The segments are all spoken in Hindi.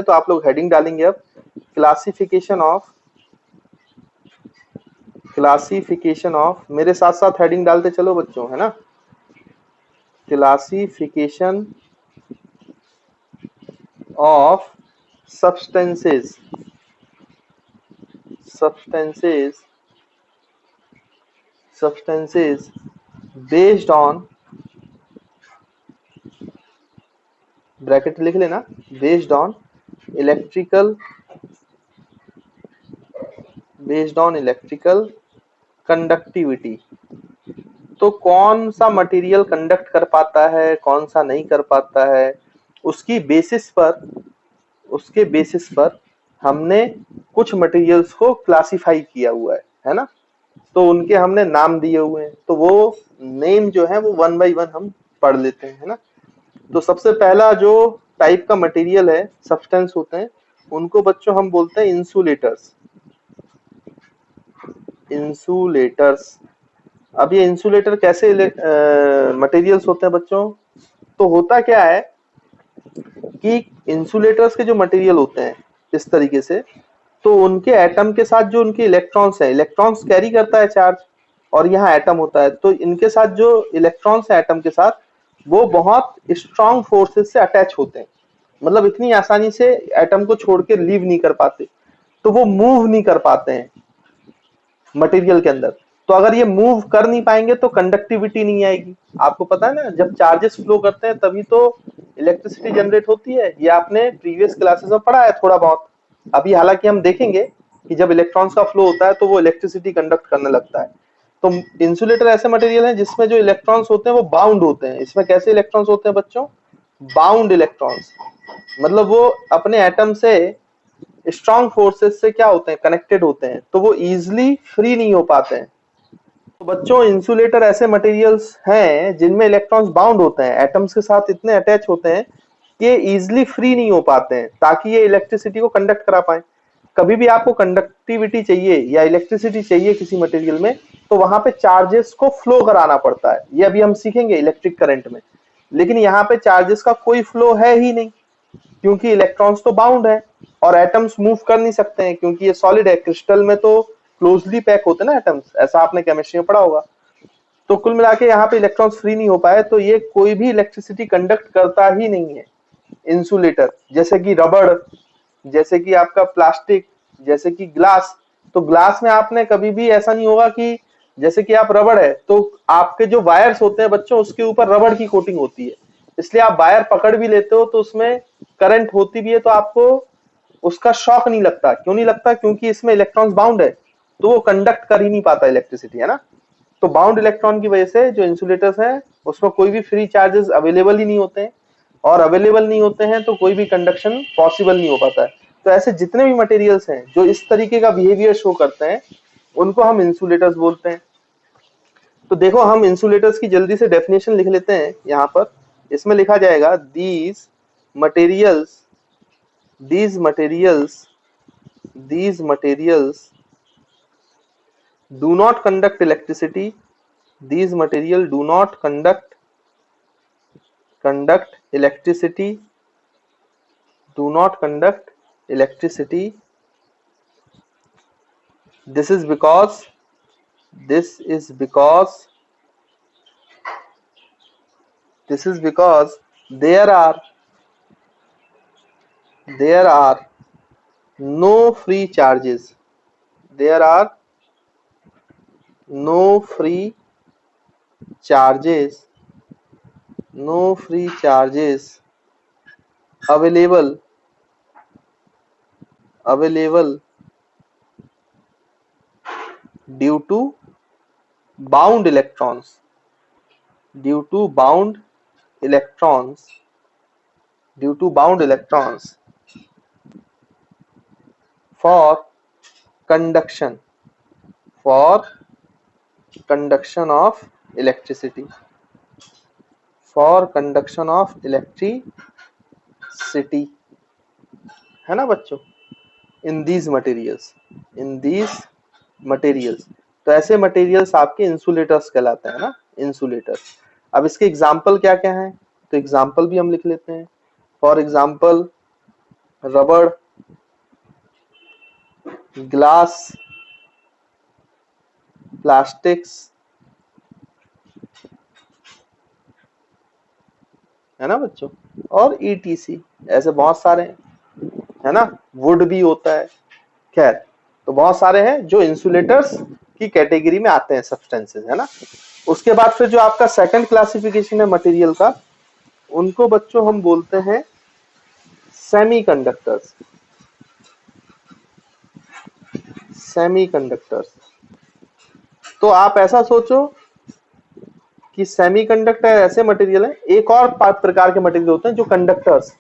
तो आप लोग हेडिंग डालेंगे अब क्लासिफिकेशन ऑफ, मेरे साथ साथ हेडिंग डालते चलो बच्चों, है ना। Classification of substances substances substances based on, bracket लिख लेना, बेस्ड ऑन इलेक्ट्रिकल कंडक्टिविटी। तो कौन सा मटेरियल कंडक्ट कर पाता है, कौन सा नहीं कर पाता है, उसके बेसिस पर हमने कुछ मटेरियल्स को क्लासिफाई किया हुआ है ना। तो उनके हमने नाम दिए हुए हैं, तो वो नेम जो है वो वन बाय वन हम पढ़ लेते हैं, है ना। तो सबसे पहला जो टाइप का मटेरियल है, सब्सटेंस होते हैं, उनको बच्चों हम बोलते हैं इंसुलेटर्स। इंसुलेटर्स। अब ये इंसुलेटर कैसे मटेरियल्स होते हैं बच्चों, तो होता क्या है कि इंसुलेटर्स के जो मटेरियल होते हैं इस तरीके से, तो उनके एटम के साथ जो उनके इलेक्ट्रॉन्स है, इलेक्ट्रॉन्स कैरी करता है चार्ज, और यहाँ एटम होता है, तो इनके साथ जो इलेक्ट्रॉन्स है एटम के साथ, वो बहुत स्ट्रांग फोर्सेस से अटैच होते हैं। मतलब इतनी आसानी से एटम को छोड़ के लीव नहीं कर पाते, तो वो मूव नहीं कर पाते हैं मटेरियल के अंदर। तो अगर ये मूव कर नहीं पाएंगे तो कंडक्टिविटी नहीं आएगी। आपको पता है ना, जब चार्जेस फ्लो करते हैं तभी तो इलेक्ट्रिसिटी जनरेट होती है। ये आपने प्रीवियस क्लासेस में पढ़ा है थोड़ा बहुत। अभी हालांकि हम देखेंगे कि जब इलेक्ट्रॉन्स का फ्लो होता है तो वो इलेक्ट्रिसिटी कंडक्ट करने लगता है। तो इंसुलेटर ऐसे मटेरियल है जिसमें जो इलेक्ट्रॉन्स होते हैं वो बाउंड होते हैं। इसमें कैसे इलेक्ट्रॉन्स होते हैं बच्चों, बाउंड इलेक्ट्रॉन्स। मतलब वो अपने एटम से स्ट्रॉन्ग फोर्सेस से क्या होते हैं, कनेक्टेड होते हैं, तो वो इजिली फ्री नहीं हो पाते हैं। तो बच्चों इंसुलेटर ऐसे मटेरियल्स हैं जिनमें इलेक्ट्रॉन्स बाउंड होते हैं, एटम्स के साथ इतने अटैच होते हैं कि ये इजिली फ्री नहीं हो पाते हैं, ताकि ये इलेक्ट्रिसिटी को कंडक्ट करा पाए। कभी भी आपको कंडक्टिविटी चाहिए या इलेक्ट्रिसिटी चाहिए किसी मटेरियल में, तो वहां पे चार्जेस को फ्लो कराना पड़ता है। ये अभी हम सीखेंगे इलेक्ट्रिक करंट में। लेकिन यहाँ पे चार्जेस का कोई फ्लो है ही नहीं, क्योंकि इलेक्ट्रॉन्स तो बाउंड है और एटम्स मूव कर नहीं सकते हैं, क्योंकि ये सॉलिड है। क्रिस्टल में तो क्लोजली पैक होते हैं ना एटम्स, ऐसा आपने केमिस्ट्री में पढ़ा होगा। तो कुल मिला के यहाँ पे इलेक्ट्रॉन्स फ्री नहीं हो पाए, तो ये कोई भी इलेक्ट्रिसिटी कंडक्ट करता ही नहीं है इंसुलेटर। जैसे कि रबड़, जैसे कि आपका प्लास्टिक, जैसे कि ग्लास। तो ग्लास में आपने कभी भी ऐसा नहीं होगा कि जैसे कि आप रबड़ है तो आपके जो वायर्स होते हैं बच्चों, उसके ऊपर रबड़ की कोटिंग होती है, इसलिए आप वायर पकड़ भी लेते हो तो उसमें करंट होती भी है तो आपको उसका शॉक नहीं लगता। क्यों नहीं लगता, क्योंकि इसमें इलेक्ट्रॉन्स बाउंड है, तो वो कंडक्ट कर ही नहीं पाता इलेक्ट्रिसिटी, है ना। तो बाउंड इलेक्ट्रॉन की वजह से जो इंसुलेटर्स हैं उसमें कोई भी फ्री चार्जेस अवेलेबल ही नहीं होते हैं, और अवेलेबल नहीं होते हैं तो कोई भी कंडक्शन पॉसिबल नहीं हो पाता है। तो ऐसे जितने भी मटेरियल्स हैं जो इस तरीके का बिहेवियर शो करते हैं, उनको हम इंसुलेटर्स बोलते हैं। तो देखो हम इंसुलेटर्स की जल्दी से डेफिनेशन लिख लेते हैं यहाँ पर। इसमें लिखा जाएगा materials these materials these materials do not conduct electricity. These material do not conduct electricity do not conduct electricity. This is because this is because this is because there are there are no free charges. There are no free charges no free charges available available due to bound electrons due to bound electrons due to bound electrons for conduction for conduction of electricity for conduction of electricity, है ना बच्चों। इन दीज मटेरियल्स, तो ऐसे मटेरियल्स आपके इंसुलेटर्स कहलाते हैं ना, इंसुलेटर्स। अब इसके एग्जाम्पल क्या क्या हैं, तो एग्जाम्पल भी हम लिख लेते हैं। फॉर एग्जाम्पल रबड़, ग्लास, प्लास्टिक्स, है ना बच्चों, और ईटीसी, ऐसे बहुत सारे हैं, है ना, वुड भी होता है। खैर, तो बहुत सारे हैं जो इंसुलेटर्स की कैटेगरी में आते हैं सब्सटेंसेस, है ना। उसके बाद फिर जो आपका सेकंड क्लासिफिकेशन है मटेरियल का, उनको बच्चों हम बोलते हैं सेमीकंडक्टर्स। सेमीकंडक्टर्स, तो आप ऐसा सोचो कि सेमीकंडक्टर ऐसे मटेरियल है, एक और प्रकार के मटेरियल होते हैं जो कंडक्टर्स,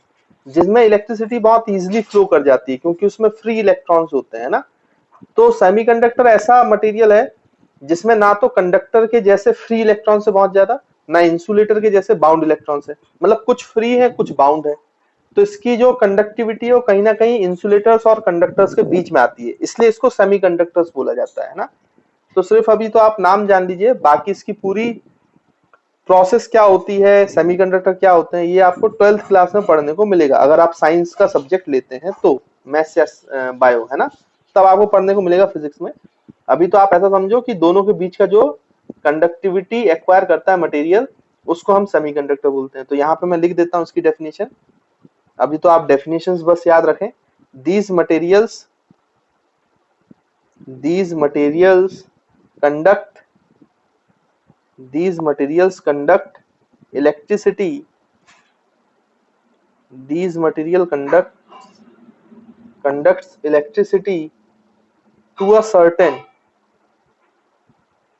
जिसमें इलेक्ट्रिसिटी बहुत इजीली फ्लो कर जाती है क्योंकि उसमें फ्री इलेक्ट्रॉन्स होते हैं ना। तो सेमीकंडक्टर ऐसा मटेरियल है जिसमें ना तो कंडक्टर के जैसे फ्री इलेक्ट्रॉन से बहुत ज्यादा, ना इंसुलेटर के जैसे बाउंड इलेक्ट्रॉन से, मतलब कुछ फ्री है कुछ बाउंड है। तो इसकी जो कंडक्टिविटी है वो कहीं ना कहीं इंसुलेटर्स और कंडक्टर्स के बीच में आती है, इसलिए इसको सेमीकंडक्टर्स बोला जाता है ना। तो सिर्फ अभी तो आप नाम जान लीजिए, बाकी इसकी पूरी प्रोसेस क्या होती है, सेमीकंडक्टर क्या होते हैं, ये आपको 12th क्लास में पढ़ने को मिलेगा अगर आप साइंस का सब्जेक्ट लेते हैं तो, मैथ्स या बायो, है ना, तब आपको पढ़ने को मिलेगा फिजिक्स में। अभी तो आप ऐसा समझो कि दोनों के बीच का जो कंडक्टिविटी एक्वायर करता है मटेरियल, उसको हम सेमीकंडक्टर बोलते हैं। तो यहाँ पे मैं लिख देता हूँ इसकी डेफिनेशन। अभी तो आप डेफिनेशंस बस याद रखें। these materials these materials conduct these materials conduct electricity these material conducts electricity to a certain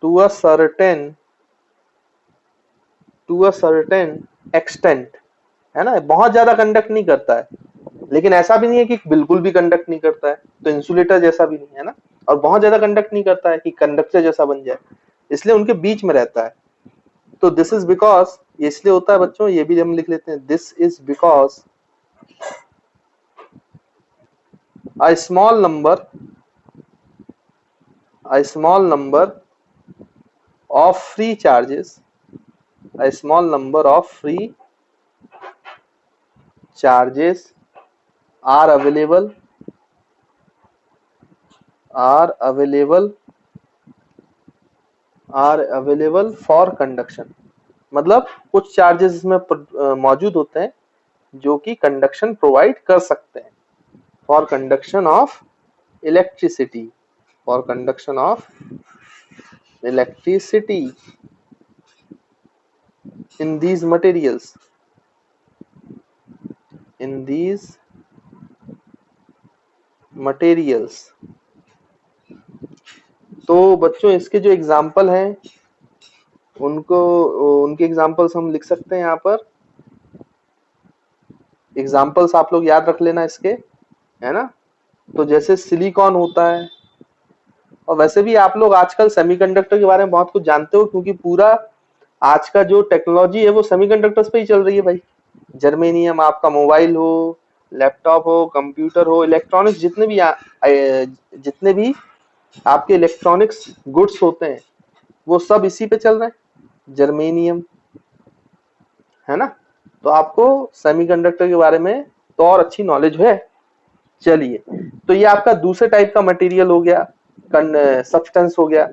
to a certain to a certain extent, है ना। बहुत ज्यादा कंडक्ट नहीं करता है, लेकिन ऐसा भी नहीं है कि बिल्कुल भी कंडक्ट नहीं करता है, तो इंसुलेटर जैसा भी नहीं है ना, और बहुत ज्यादा कंडक्ट नहीं करता है कि कंडक्टर जैसा बन जाए, इसलिए उनके बीच में रहता है। तो दिस इज बिकॉज, ये इसलिए होता है बच्चों, ये भी हम लिख लेते हैं, this is because a small number a small number of free charges a small number of free charges are available are available are available for conduction। मतलब कुछ चार्जेस इसमें मौजूद होते हैं जो कि कंडक्शन प्रोवाइड कर सकते हैं, for conduction of electricity, for conduction of electricity in these materials in these materials। तो बच्चों इसके जो एग्जाम्पल हैं उनको, उनके एग्जाम्पल्स हम लिख सकते हैं यहाँ पर। एग्जाम्पल्स आप लोग याद रख लेना इसके, है ना। तो जैसे सिलिकॉन होता है, और वैसे भी आप लोग आजकल सेमीकंडक्टर के बारे में बहुत कुछ जानते हो क्योंकि पूरा आज का जो टेक्नोलॉजी है वो सेमीकंडक्टर्स पे ही चल रही है भाई। जर्मेनियम, आपका मोबाइल हो, लैपटॉप हो, कंप्यूटर हो, इलेक्ट्रॉनिक्स जितने भी आपके इलेक्ट्रॉनिक्स गुड्स होते हैं वो सब इसी पे चल रहे हैं, जर्मेनियम, है ना। तो आपको सेमीकंडक्टर के बारे में तो और अच्छी नॉलेज है। चलिए, तो ये आपका दूसरे टाइप का मटेरियल हो गया, सब्सटेंस हो गया।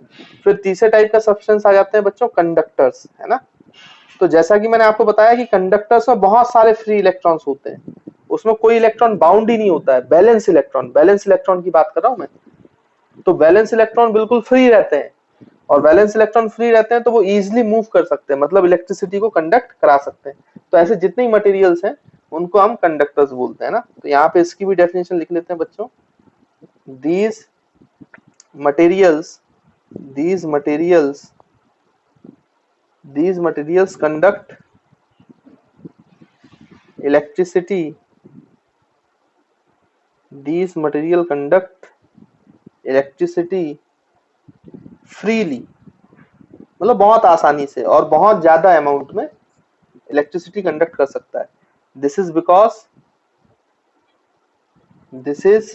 फिर तीसरे टाइप का सब्सटेंस आ जाते हैं बच्चों कंडक्टर्स, है ना। तो जैसा कि मैंने आपको बताया कि कंडक्टर्स में बहुत सारे फ्री इलेक्ट्रॉन्स होते हैं, उसमें कोई इलेक्ट्रॉन बाउंड ही नहीं होता है, बैलेंस इलेक्ट्रॉन की बात कर रहा हूं मैं। तो बैलेंस इलेक्ट्रॉन बिल्कुल फ्री रहते हैं, और बैलेंस इलेक्ट्रॉन फ्री रहते हैं तो वो इजीली मूव कर सकते हैं, मतलब इलेक्ट्रिसिटी को कंडक्ट करा सकते हैं। तो ऐसे जितने ही मटेरियल्स हैं उनको हम कंडक्टर्स बोलते हैं ना। तो यहाँ पे इसकी भी डेफिनेशन लिख लेते हैं बच्चों। these materials these materials these materials conduct electricity these material conduct electricity freely, मतलब बहुत आसानी से और बहुत ज्यादा अमाउंट में इलेक्ट्रिसिटी कंडक्ट कर सकता है। This is because this is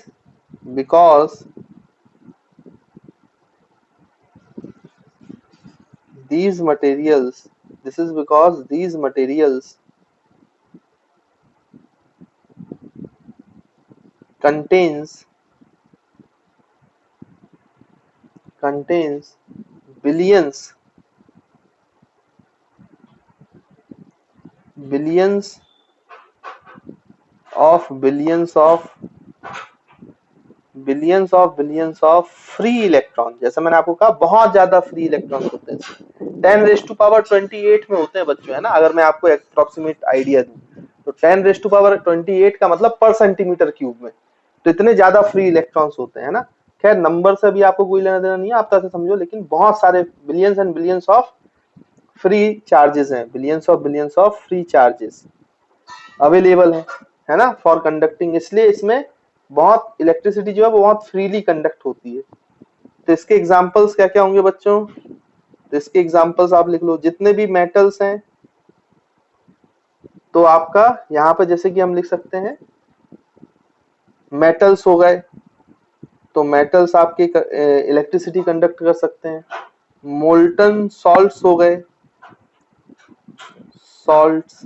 because these materials this is because these materials contains billions billions of free electron. जैसे मैंने आपको कहा बहुत ज्यादा फ्री इलेक्ट्रॉन होते हैं, 10⁻28 में होते हैं बच्चों, है ना। अगर मैं आपको अप्रोक्सीमेट आइडिया दूं तो 10⁻28 का मतलब पर सेंटीमीटर क्यूब में, तो इतने ज्यादा फ्री इलेक्ट्रॉन्स होते हैं, ना। खैर नंबर से भी आपको कोई लेना देना नहीं है, आप ऐसे समझो, लेकिन बहुत सारे billions and billions of free charges हैं, billions of free charges available है ना, फॉर कंडक्टिंग। इसलिए इसमें बहुत इलेक्ट्रिसिटी जो है वो बहुत फ्रीली कंडक्ट होती है। तो इसके एग्जांपल्स क्या क्या होंगे बच्चों, तो इसके एग्जांपल्स आप लिख लो, जितने भी मेटल्स हैं, तो आपका यहाँ पे जैसे कि हम लिख सकते हैं मेटल्स हो गए, तो मेटल्स आपके इलेक्ट्रिसिटी कंडक्ट कर सकते हैं। मोल्टन सॉल्ट्स हो गए, सॉल्ट्स,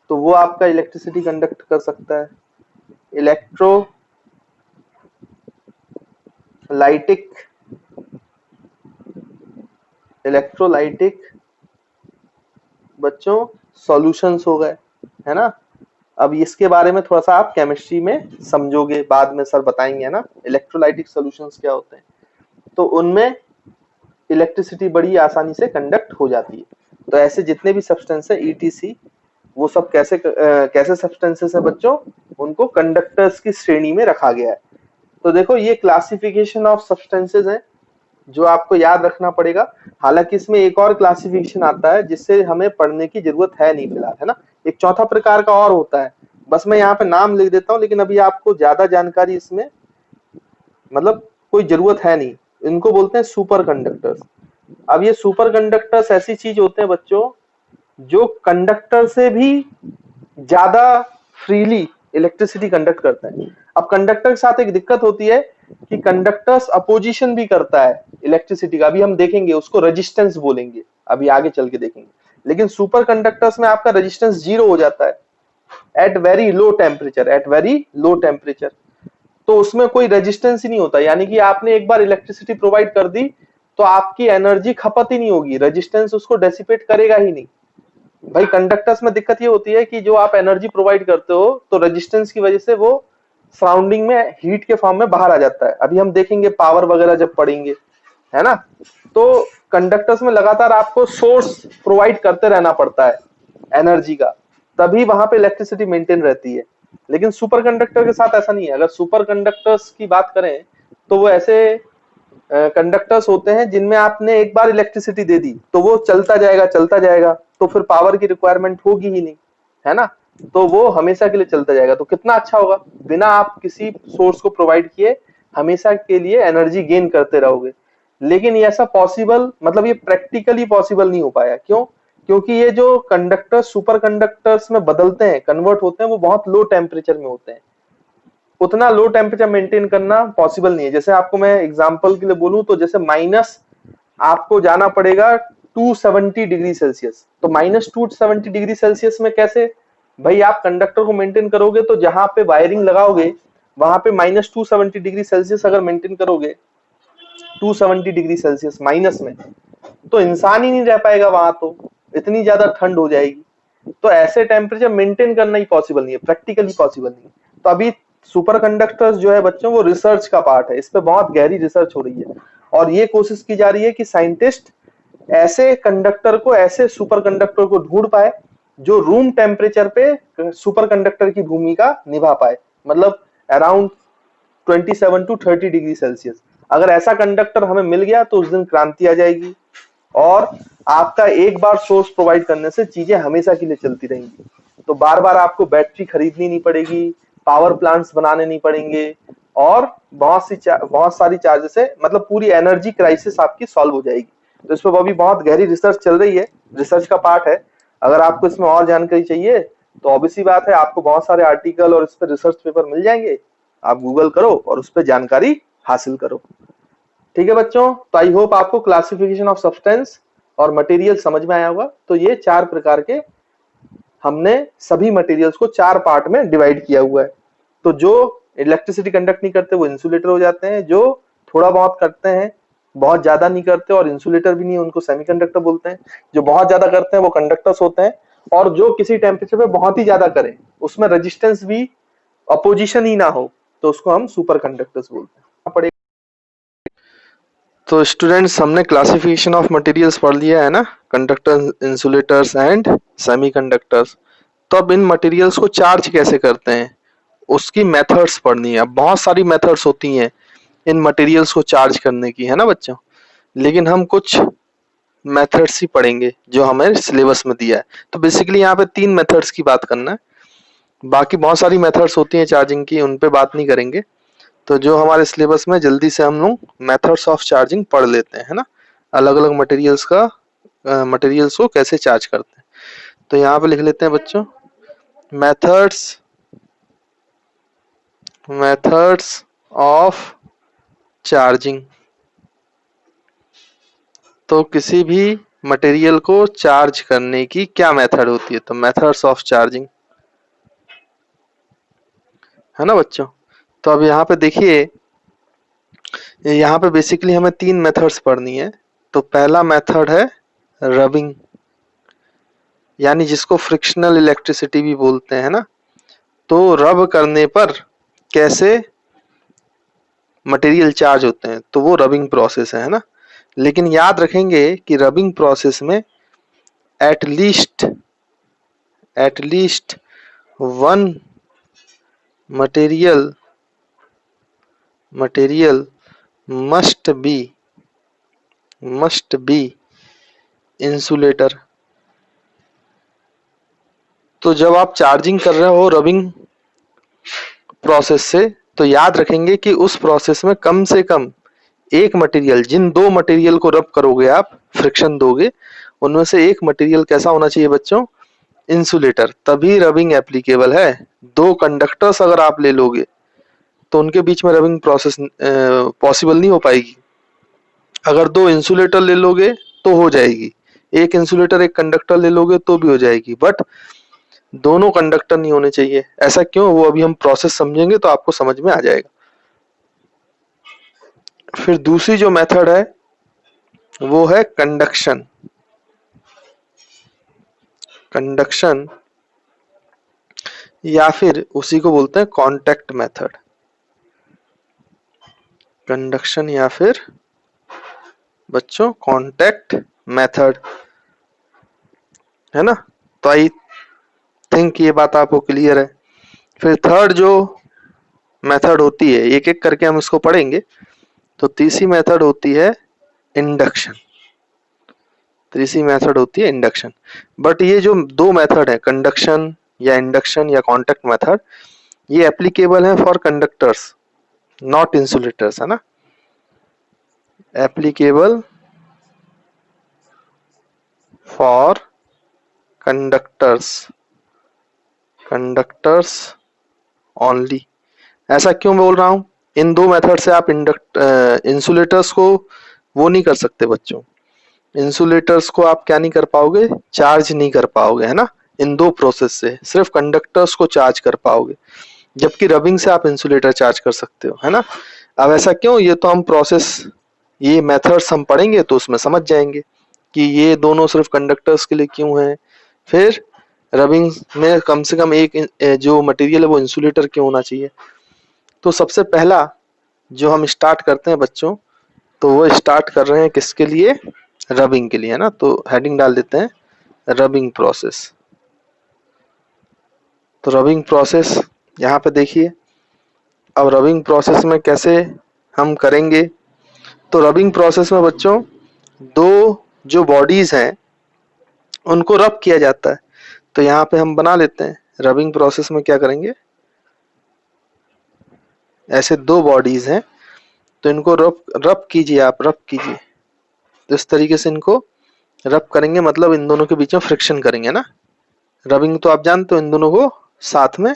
तो वो आपका इलेक्ट्रिसिटी कंडक्ट कर सकता है। इलेक्ट्रोलाइटिक बच्चों सॉल्यूशंस हो गए, है ना। अब इसके बारे में थोड़ा सा आप केमिस्ट्री में समझोगे, बाद में सर बताएंगे, है ना, इलेक्ट्रोलाइटिक सॉल्यूशंस क्या होते हैं। तो उनमें इलेक्ट्रिसिटी बड़ी आसानी से कंडक्ट हो जाती है। तो ऐसे जितने भी सब्सटेंस है ईटीसी, वो सब कैसे सब्सटेंसेस है बच्चों, उनको कंडक्टर्स की श्रेणी में रखा गया है। तो देखो ये क्लासिफिकेशन ऑफ सब्सटेंसेस है जो आपको याद रखना पड़ेगा। हालांकि इसमें एक और क्लासिफिकेशन आता है जिससे हमें पढ़ने की जरूरत है नहीं फिलहाल, है ना। एक चौथा प्रकार का और होता है, बस मैं यहाँ पे नाम लिख देता हूँ, लेकिन अभी आपको ज्यादा जानकारी इसमें मतलब कोई जरूरत है नहीं। इनको बोलते हैं सुपर कंडक्टर्स। अब ये सुपर कंडक्टर्स ऐसी चीज होते हैं बच्चों जो कंडक्टर से भी ज्यादा फ्रीली इलेक्ट्रिसिटी कंडक्ट करते हैं। अब कंडक्टर के साथ एक दिक्कत होती है कि कंडक्टर्स अपोजिशन भी करता है इलेक्ट्रिसिटी का, अभी हम देखेंगे, उसको रेजिस्टेंस बोलेंगे, अभी आगे चल के देखेंगे। लेकिन सुपर कंडक्टर्स में आपका रेजिस्टेंस जीरो हो जाता है एट वेरी लो टेम्परेचर, तो उसमें कोई रेजिस्टेंस ही नहीं होता। यानी कि आपने एक बार इलेक्ट्रिसिटी प्रोवाइड कर दी तो आपकी एनर्जी खपत ही नहीं होगी, रेजिस्टेंस उसको डेसिपेट करेगा ही नहीं। भाई कंडक्टर्स में दिक्कत ये होती है कि जो आप एनर्जी प्रोवाइड करते हो तो रेजिस्टेंस की वजह से वो सराउंडिंग में हीट के फॉर्म में बाहर आ जाता है। अभी हम देखेंगे पावर वगैरह जब पढ़ेंगे, है ना। तो कंडक्टर्स में लगातार आपको सोर्स प्रोवाइड करते रहना पड़ता है एनर्जी का, तभी वहां पे इलेक्ट्रिसिटी मेंटेन रहती है। लेकिन सुपर कंडक्टर के साथ ऐसा नहीं है। अगर सुपर कंडक्टर्स की बात करें तो वो ऐसे कंडक्टर्स होते हैं जिनमें आपने एक बार इलेक्ट्रिसिटी दे दी तो वो चलता जाएगा, तो फिर पावर की रिक्वायरमेंट होगी ही नहीं, है ना। तो वो हमेशा के लिए चलता जाएगा, तो कितना अच्छा होगा, बिना आप किसी सोर्स को प्रोवाइड किए हमेशा के लिए एनर्जी गेन करते रहोगे। लेकिन ये ऐसा पॉसिबल, मतलब ये प्रैक्टिकली पॉसिबल नहीं हो पाया। क्यों? क्योंकि ये जो कंडक्टर सुपर कंडक्टर्स में बदलते हैं, कन्वर्ट होते हैं, वो बहुत लो टेम्परेचर में होते हैं। उतना लो टेम्परेचर मेंटेन करना पॉसिबल नहीं है। जैसे आपको मैं एग्जांपल के लिए बोलूं तो जैसे माइनस आपको जाना पड़ेगा 270 डिग्री सेल्सियस, तो -270 डिग्री सेल्सियस में कैसे भाई आप कंडक्टर को मेंटेन करोगे। तो जहां पे वायरिंग लगाओगे वहां पे -270 डिग्री सेल्सियस अगर मेंटेन करोगे, 270 डिग्री सेल्सियस माइनस में, तो इंसान ही नहीं रह पाएगा वहां, तो इतनी ज्यादा ठंड हो जाएगी। तो ऐसे टेम्परेचर मेंटेन करना ही पॉसिबल नहीं है, प्रैक्टिकली पॉसिबल नहीं है। तो अभी सुपर कंडक्टर्स जो है बच्चों वो रिसर्च का पार्ट है, इस पे बहुत गहरी रिसर्च हो रही है और ये कोशिश की जा रही है कि साइंटिस्ट ऐसे कंडक्टर को, ऐसे सुपर कंडक्टर को ढूंढ पाए जो रूम टेम्परेचर पे सुपर कंडक्टर की भूमिका निभा पाए, मतलब अराउंड 27 टू 30 डिग्री सेल्सियस। अगर ऐसा कंडक्टर हमें मिल गया तो उस दिन क्रांति आ जाएगी और आपका एक बार सोर्स प्रोवाइड करने से चीजें हमेशा के लिए चलती रहेंगी। तो बार बार आपको बैटरी खरीदनी नहीं पड़ेगी, पावर प्लांट्स बनाने नहीं पड़ेंगे और बहुत सारी चार्जेस है, मतलब पूरी एनर्जी क्राइसिस आपकी सॉल्व हो जाएगी। तो इस पर अभी बहुत गहरी रिसर्च चल रही है, रिसर्च का पार्ट है। अगर आपको इसमें और जानकारी चाहिए तो ऑब्वियसली बात है, आपको बहुत सारे आर्टिकल और इस पर रिसर्च पेपर मिल जाएंगे, आप गूगल करो और उस पर जानकारी हासिल करो। ठीक है बच्चों, तो आई होप आपको क्लासिफिकेशन ऑफ सब्सटेंस और मटेरियल समझ में आया होगा। तो ये 4 प्रकार के हमने सभी मटेरियल्स को 4 पार्ट में डिवाइड किया हुआ है। तो जो इलेक्ट्रिसिटी कंडक्ट नहीं करते वो इंसुलेटर हो जाते हैं, जो थोड़ा बहुत करते हैं, बहुत ज्यादा नहीं करते और इंसुलेटर भी नहीं, उनको सेमीकंडक्टर बोलते हैं। जो बहुत ज्यादा करते हैं वो कंडक्टर्स होते हैं, और जो किसी टेम्परेचर पे बहुत ही ज्यादा करें, उसमें रेजिस्टेंस भी अपोजिशन ही ना हो, तो उसको हम सुपर कंडक्टर्स बोलते हैं। तो स्टूडेंट्स, हमने क्लासिफिकेशन ऑफ मटेरियल्स पढ़ लिया है ना, कंडक्टर, इंसुलेटर्स एंड सेमीकंडक्टर्स। तो अब इन मटेरियल्स को चार्ज कैसे करते हैं उसकी मेथड्स पढ़नी है। अब बहुत सारी मेथड्स होती हैं इन मटेरियल्स को चार्ज करने की, है ना बच्चों, लेकिन हम कुछ मेथड्स ही पढ़ेंगे जो हमें सिलेबस में दिया है। तो बेसिकली यहाँ पे 3 मेथड्स की बात करना है, बाकी बहुत सारी मेथड्स होती हैं चार्जिंग की, उन पे बात नहीं करेंगे। तो जो हमारे सिलेबस में, जल्दी से हम लोग मेथड्स ऑफ चार्जिंग पढ़ लेते हैं, है ना, अलग अलग मटेरियल्स को कैसे चार्ज करते हैं। तो यहाँ पे लिख लेते हैं बच्चों, मेथड्स ऑफ चार्जिंग। तो किसी भी मटेरियल को चार्ज करने की क्या मेथड होती है, तो मेथड्स ऑफ चार्जिंग, है ना बच्चों। तो अब यहाँ पे देखिए, यहाँ पे बेसिकली हमें 3 मेथड्स पढ़नी है। तो पहला मेथड है रबिंग, यानी जिसको फ्रिक्शनल इलेक्ट्रिसिटी भी बोलते हैं ना। तो रब करने पर कैसे मटेरियल चार्ज होते हैं, तो वो रबिंग प्रोसेस है ना। लेकिन याद रखेंगे कि रबिंग प्रोसेस में at least one material must be insulator. तो जब आप चार्जिंग कर रहे हो रबिंग प्रोसेस से, तो याद रखेंगे कि उस प्रोसेस में कम से कम एक मटेरियल, जिन 2 मटेरियल को रब करोगे आप, फ्रिक्शन दोगे, उनमें से एक मटेरियल कैसा होना चाहिए बच्चों, इंसुलेटर, तभी रबिंग एप्लीकेबल है। 2 कंडक्टर्स अगर आप ले लोगे तो उनके बीच में रबिंग प्रोसेस पॉसिबल नहीं हो पाएगी। अगर 2 इंसुलेटर ले लोगे तो हो जाएगी, एक इंसुलेटर एक कंडक्टर ले लोगे तो भी हो जाएगी, बट दोनों कंडक्टर नहीं होने चाहिए। ऐसा क्यों, वो अभी हम प्रोसेस समझेंगे तो आपको समझ में आ जाएगा। फिर दूसरी जो मेथड है वो है कंडक्शन या फिर उसी को बोलते हैं कांटेक्ट मेथड। कंडक्शन या फिर बच्चों कांटेक्ट मेथड, है ना। तो आई थिंक ये बात आपको क्लियर है। फिर थर्ड जो मेथड होती है, एक एक करके हम इसको पढ़ेंगे। तो तीसरी मेथड होती है इंडक्शन। बट ये जो 2 मेथड है, कंडक्शन या इंडक्शन या कांटेक्ट मेथड, ये एप्लीकेबल है फॉर कंडक्टर्स नॉट इंसुलेटर्स, है ना, एप्लीकेबल फॉर कंडक्टर्स ओनली। ऐसा क्यों बोल रहा हूं, इन 2 मेथड से आप इंसुलेटर्स को वो नहीं कर सकते बच्चों, इंसुलेटर्स को आप क्या नहीं कर पाओगे, चार्ज नहीं कर पाओगे, है ना। इन 2 प्रोसेस से सिर्फ कंडक्टर्स को चार्ज कर पाओगे, जबकि रबिंग से आप इंसुलेटर चार्ज कर सकते हो, है ना। अब ऐसा क्यों, ये तो हम प्रोसेस, ये मेथड्स हम पढ़ेंगे तो उसमें समझ जाएंगे कि ये दोनों सिर्फ कंडक्टर्स के लिए क्यों है। फिर रबिंग में कम से कम एक जो मटेरियल है वो इंसुलेटर क्यों होना चाहिए। तो सबसे पहला जो हम स्टार्ट करते हैं बच्चों, तो वो स्टार्ट कर रहे हैं किसके लिए, रबिंग के लिए, है ना। तो हेडिंग डाल देते हैं रबिंग प्रोसेस। तो रबिंग प्रोसेस यहाँ पे देखिए, अब रबिंग प्रोसेस में कैसे हम करेंगे। तो रबिंग प्रोसेस में बच्चों 2 जो बॉडीज हैं उनको रब किया जाता है। तो यहाँ पे हम बना लेते हैं, रबिंग प्रोसेस में क्या करेंगे, ऐसे 2 बॉडीज हैं तो इनको रब कीजिए, आप रब कीजिए। तो इस तरीके से इनको रब करेंगे, मतलब इन दोनों के बीच में फ्रिक्शन करेंगे ना। रबिंग तो आप जानते हो, इन दोनों को साथ में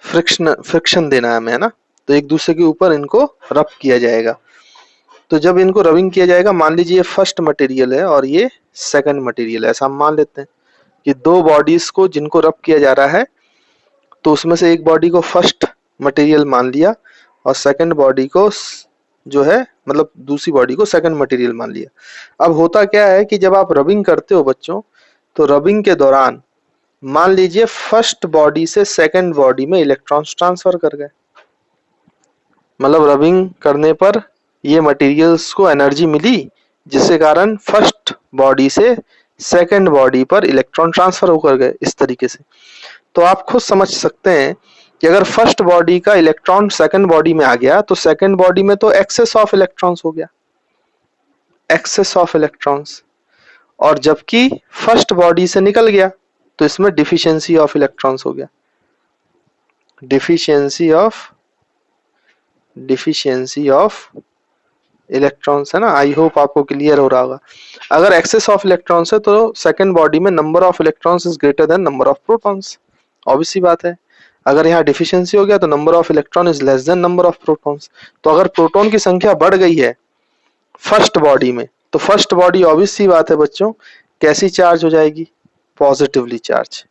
फ्रिक्शन देना है हमें, है ना। तो एक दूसरे के ऊपर इनको रब किया जाएगा। तो जब इनको रबिंग किया जाएगा, मान लीजिए ये फर्स्ट मटेरियल है और ये सेकंड मटेरियल है, ऐसा हम मान लेते हैं कि 2 बॉडीज को जिनको रब किया जा रहा है, तो उसमें से एक बॉडी को फर्स्ट मटेरियल मान लिया और सेकंड बॉडी को जो है मतलब दूसरी बॉडी को सेकंड मटेरियल मान लिया। अब होता क्या है कि जब आप रबिंग करते हो बच्चों, तो रबिंग के दौरान मान लीजिए फर्स्ट बॉडी से सेकंड बॉडी में इलेक्ट्रॉन्स ट्रांसफर कर गए, मतलब रबिंग करने पर ये मटेरियल्स को एनर्जी मिली जिसके कारण फर्स्ट बॉडी से सेकंड बॉडी पर इलेक्ट्रॉन ट्रांसफर होकर गए इस तरीके से। तो आप खुद समझ सकते हैं कि अगर फर्स्ट बॉडी का इलेक्ट्रॉन सेकंड बॉडी में आ गया तो सेकंड बॉडी में तो एक्सेस ऑफ इलेक्ट्रॉन्स हो गया, एक्सेस ऑफ इलेक्ट्रॉन्स, और जबकि फर्स्ट बॉडी से निकल गया तो इसमें डिफिशियंसी ऑफ इलेक्ट्रॉन्स हो गया, डिफिशियंसी ऑफ इलेक्ट्रॉन्स है ना। आई होप आपको क्लियर हो रहा होगा। अगर एक्सेस ऑफ इलेक्ट्रॉन्स है तो सेकंड बॉडी में number of electrons is greater than number of protons, obvious सी बात है। अगर यहाँ डिफिशियंसी हो गया तो number of electron is less than number of protons. तो अगर प्रोटॉन की संख्या बढ़ गई है फर्स्ट बॉडी में तो फर्स्ट बॉडी ऑब्वियस सी बात है बच्चों कैसी चार्ज हो जाएगी, पॉजिटिवली चार्ज।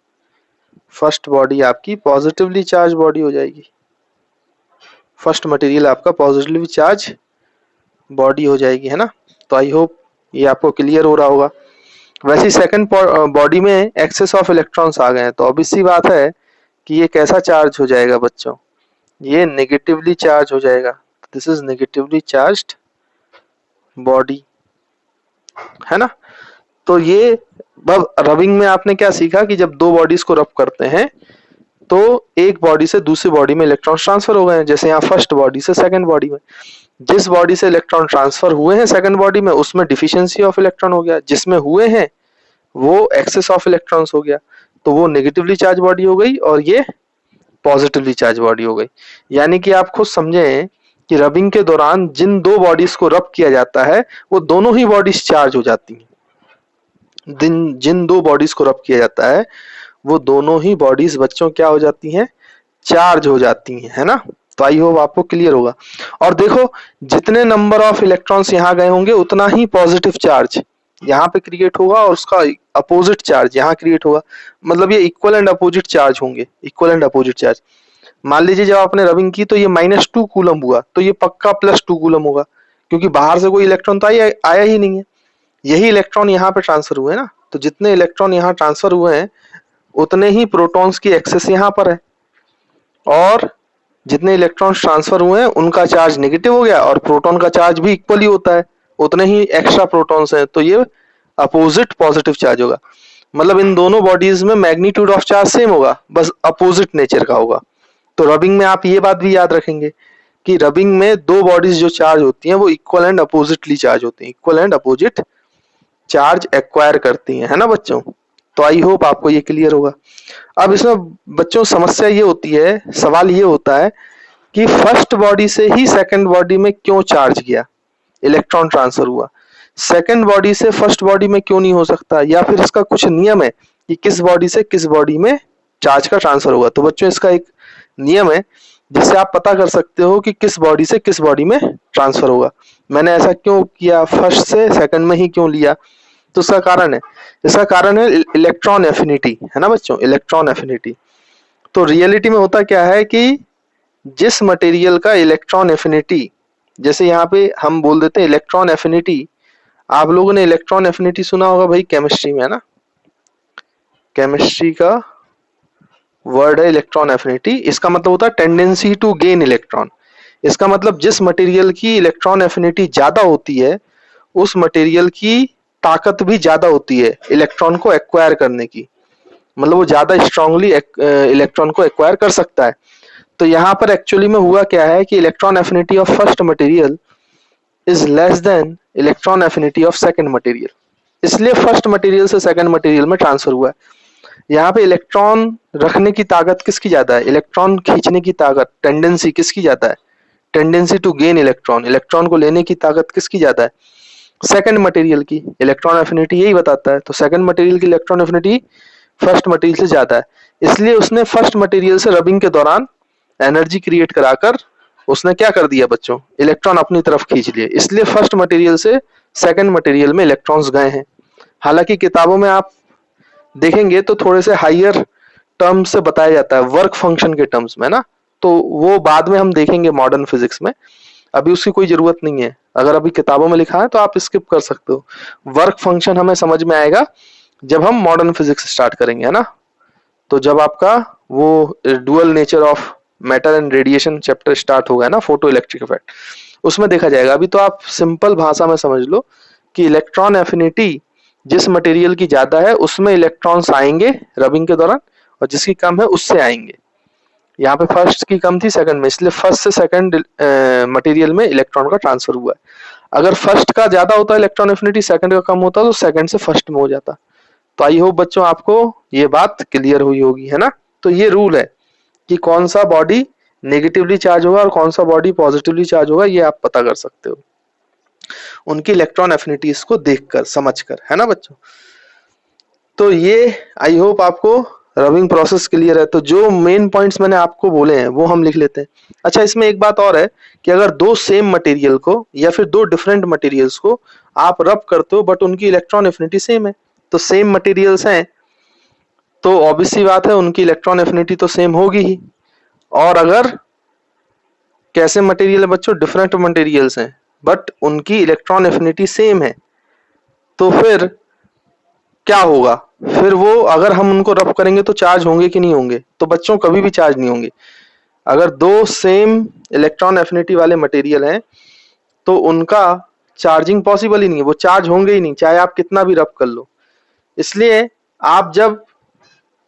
फर्स्ट बॉडी आपकी पॉजिटिवली चार्ज बॉडी हो जाएगी, फर्स्ट मटेरियल आपका पॉजिटिवली चार्ज बॉडी हो जाएगी, है ना। तो आई होप ये आपको क्लियर हो रहा होगा। वैसे सेकंड बॉडी में एक्सेस ऑफ इलेक्ट्रॉन्स आ गए हैं तो ऑब्वियस सी बात है कि ये कैसा चार्ज हो जाएगा बच्चों, ये नेगेटिवली चार्ज हो जाएगा। This is negatively charged body, है ना। तो ये रबिंग में आपने क्या सीखा कि जब दो बॉडीज को रब करते हैं तो एक बॉडी से दूसरी बॉडी में इलेक्ट्रॉन ट्रांसफर हो गए हैं, जैसे यहाँ फर्स्ट बॉडी से सेकंड बॉडी में। जिस बॉडी से इलेक्ट्रॉन ट्रांसफर हुए हैं सेकंड बॉडी में उसमें डिफिशियंसी ऑफ इलेक्ट्रॉन हो गया, जिसमें हुए हैं वो एक्सेस ऑफ इलेक्ट्रॉन्स हो गया, तो वो नेगेटिवली चार्ज बॉडी हो गई और ये पॉजिटिवली चार्ज बॉडी हो गई। यानी कि आप खुद समझें कि रबिंग के दौरान जिन दो बॉडीज को रब किया जाता है वो दोनों ही बॉडीज चार्ज हो जाती हैं। जिन दो बॉडीज को रब किया जाता है वो दोनों ही बॉडीज बच्चों क्या हो जाती हैं, चार्ज हो जाती हैं, है ना। तो आई होप आपको क्लियर होगा। और देखो जितने नंबर ऑफ इलेक्ट्रॉन्स यहाँ गए होंगे उतना ही पॉजिटिव चार्ज यहाँ पे क्रिएट होगा और उसका अपोजिट चार्ज यहाँ क्रिएट होगा, मतलब ये इक्वल एंड अपोजिट चार्ज होंगे, इक्वल एंड अपोजिट चार्ज। मान लीजिए जब आपने रबिंग की तो ये -2 कूलम हुआ तो ये पक्का +2 कूलम होगा, क्योंकि बाहर से कोई इलेक्ट्रॉन तो आया ही नहीं है, यही इलेक्ट्रॉन यहाँ पे ट्रांसफर हुए ना। तो जितने इलेक्ट्रॉन यहाँ ट्रांसफर हुए हैं उतने ही प्रोटॉन्स की एक्सेस यहाँ पर है, और जितने इलेक्ट्रॉन ट्रांसफर हुए हैं उनका चार्ज नेगेटिव हो गया और प्रोटॉन का चार्ज भी इक्वली होता है, उतने ही एक्स्ट्रा प्रोटॉन्स हैं, तो ये अपोजिट पॉजिटिव चार्ज होगा। मतलब इन दोनों बॉडीज में मैग्नीट्यूड ऑफ चार्ज सेम होगा, बस अपोजिट नेचर का होगा। तो रबिंग में आप ये बात भी याद रखेंगे कि रबिंग में दो बॉडीज जो चार्ज होती हैं वो इक्वल एंड अपोजिटली चार्ज होती हैं, equal and opposite charge acquire करती हैं, है ना बच्चों। तो आई होप आपको ये क्लियर होगा। अब इसमें बच्चों समस्या ये होती है, सवाल ये होता है कि फर्स्ट बॉडी से ही सेकंड बॉडी में क्यों चार्ज गया, इलेक्ट्रॉन ट्रांसफर हुआ, सेकंड बॉडी से फर्स्ट बॉडी में क्यों नहीं हो सकता, या फिर इसका कुछ नियम है कि किस बॉडी से किस बॉडी में चार्ज का ट्रांसफर होगा। तो बच्चों इसका एक नियम है जिससे आप पता कर सकते हो कि किस बॉडी से किस बॉडी में ट्रांसफर होगा। मैंने ऐसा क्यों किया, फर्स्ट से सेकंड में ही क्यों लिया, तो इसका कारण है इलेक्ट्रॉन एफिनिटी, है ना बच्चों, इलेक्ट्रॉन एफिनिटी। तो रियलिटी में होता क्या है कि जिस मटेरियल का इलेक्ट्रॉन एफिनिटी, जैसे यहाँ पे हम बोल देते हैं इलेक्ट्रॉन एफिनिटी, आप लोगों ने इलेक्ट्रॉन एफिनिटी सुना होगा भाई केमिस्ट्री में, है ना। केमिस्ट्री का वर्ड है इलेक्ट्रॉन एफिनिटी, इसका मतलब होता है टेंडेंसी टू गेन इलेक्ट्रॉन। इसका मतलब जिस मटेरियल की इलेक्ट्रॉन एफिनिटी ज्यादा होती है उस मटेरियल की ताकत भी ज्यादा होती है इलेक्ट्रॉन को एक्वायर करने की, मतलब वो ज्यादा स्ट्रांगली इलेक्ट्रॉन को एक्वायर कर सकता है। तो यहाँ पर एक्चुअली में हुआ क्या है कि electron affinity of first material is less then electron affinity of second material, इसलिए फर्स्ट मटेरियल से सेकंड मटेरियल में ट्रांसफर हुआ है। यहाँ पे इलेक्ट्रॉन रखने की ताकत किसकी ज्यादा है, इलेक्ट्रॉन खींचने की ताकत, टेंडेंसी किसकी ज्यादा है, tendency to gain electron, electron को लेने की ताकत किसकी ज्यादा है, सेकंड मटेरियल की। इलेक्ट्रॉन एफिनिटी यही बताता है। तो सेकंड मटेरियल की इलेक्ट्रॉन एफिनिटी फर्स्ट मटेरियल से ज्यादा है, इसलिए उसने फर्स्ट मटेरियल से रबिंग के दौरान एनर्जी क्रिएट कराकर उसने क्या कर दिया बच्चों, इलेक्ट्रॉन अपनी तरफ खींच लिए, इसलिए फर्स्ट मटेरियल से सेकंड मटेरियल में इलेक्ट्रॉन्स गए हैं। हालांकि किताबों में आप देखेंगे तो थोड़े से हायर टर्म्स से बताया जाता है, वर्क फंक्शन के टर्म्स में ना, तो वो बाद में हम देखेंगे मॉडर्न फिजिक्स में, अभी उसकी कोई जरूरत नहीं है। अगर अभी किताबों में लिखा है तो आप स्किप कर सकते हो। वर्क फंक्शन हमें समझ में आएगा जब हम मॉडर्न फिजिक्स स्टार्ट करेंगे, है ना। तो जब आपका वो dual nature of matter and radiation chapter start होगा ना, फोटो इलेक्ट्रिक इफेक्ट, उसमें देखा जाएगा। अभी तो आप सिंपल भाषा में समझ लो कि इलेक्ट्रॉन एफिनिटी जिस मटेरियल की ज्यादा है उसमें इलेक्ट्रॉन्स आएंगे रबिंग के दौरान, और जिसकी कम है उससे आएंगे। यहाँ पे फर्स्ट की कम थी सेकंड में, इसलिए फर्स्ट से सेकंड मटेरियल में इलेक्ट्रॉन का ट्रांसफर हुआ है। अगर फर्स्ट का ज्यादा होता इलेक्ट्रॉन एफिनिटी, सेकंड का कम होता तो सेकंड से फर्स्ट में हो जाता। तो आई होप बच्चों आपको ये बात क्लियर हुई होगी, है ना। तो ये रूल है कि कौन सा बॉडी नेगेटिवली चार्ज होगा और कौन सा बॉडी पॉजिटिवली चार्ज होगा, ये आप पता कर सकते हो उनकी इलेक्ट्रॉन एफिनिटीज को देखकर समझकर, है ना बच्चों। तो ये आई होप आपको रबिंग प्रोसेस क्लियर है। तो जो मेन पॉइंट्स मैंने आपको बोले हैं वो हम लिख लेते हैं। अच्छा, इसमें एक बात और है कि अगर दो सेम मटेरियल को या फिर दो डिफरेंट मटेरियल्स को आप रब करते हो बट उनकी इलेक्ट्रॉन एफिनिटी सेम है, तो सेम मटेरियल्स हैं तो ऑब्वियस सी बात है उनकी इलेक्ट्रॉन एफिनिटी तो सेम होगी ही। और अगर कैसे मटेरियल है बच्चों, डिफरेंट मटेरियल्स हैं बट उनकी इलेक्ट्रॉन एफिनिटी सेम है, तो फिर क्या होगा, फिर वो अगर हम उनको रब करेंगे तो चार्ज होंगे कि नहीं होंगे, तो बच्चों कभी भी चार्ज नहीं होंगे। अगर दो सेम इलेक्ट्रॉन एफिनिटी वाले मटेरियल हैं तो उनका चार्जिंग पॉसिबल ही नहीं है, वो चार्ज होंगे ही नहीं चाहे आप कितना भी रब कर लो। इसलिए आप जब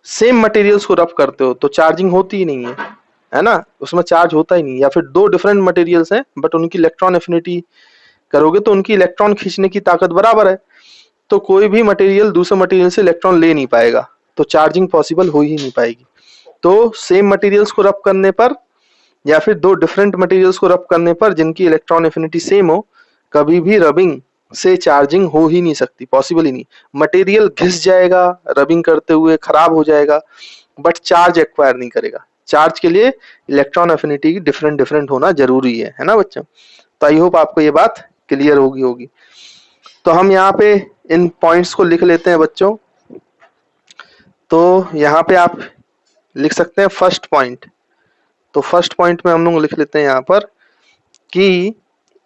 सेम मटेरियल्स को रब करते हो तो चार्जिंग होती ही नहीं है ना, उसमें चार्ज होता ही नहीं। या फिर दो डिफरेंट मटेरियल्स हैं बट उनकी इलेक्ट्रॉन एफिनिटी करोगे तो उनकी इलेक्ट्रॉन खींचने की ताकत बराबर है, तो कोई भी मटेरियल दूसरे मटेरियल से इलेक्ट्रॉन ले नहीं पाएगा, तो चार्जिंग पॉसिबल हो ही नहीं पाएगी। तो सेम मटेरियल्स को रब करने पर या फिर दो डिफरेंट मटेरियल्स को रब करने पर जिनकी इलेक्ट्रॉन एफिनिटी सेम हो, कभी भी रबिंग से चार्जिंग हो ही नहीं सकती, पॉसिबल ही नहीं। मटेरियल घिस जाएगा रबिंग करते हुए, खराब हो जाएगा, बट चार्ज एक्वायर नहीं करेगा। चार्ज के लिए इलेक्ट्रॉन एफिनिटी डिफरेंट डिफरेंट होना जरूरी है ना बच्चों। तो आई होप आपको ये बात क्लियर होगी। तो हम यहाँ पे इन पॉइंट्स को लिख लेते हैं बच्चों। तो यहाँ पे आप लिख सकते हैं फर्स्ट पॉइंट। तो फर्स्ट पॉइंट में हम लोग लिख लेते हैं यहाँ पर कि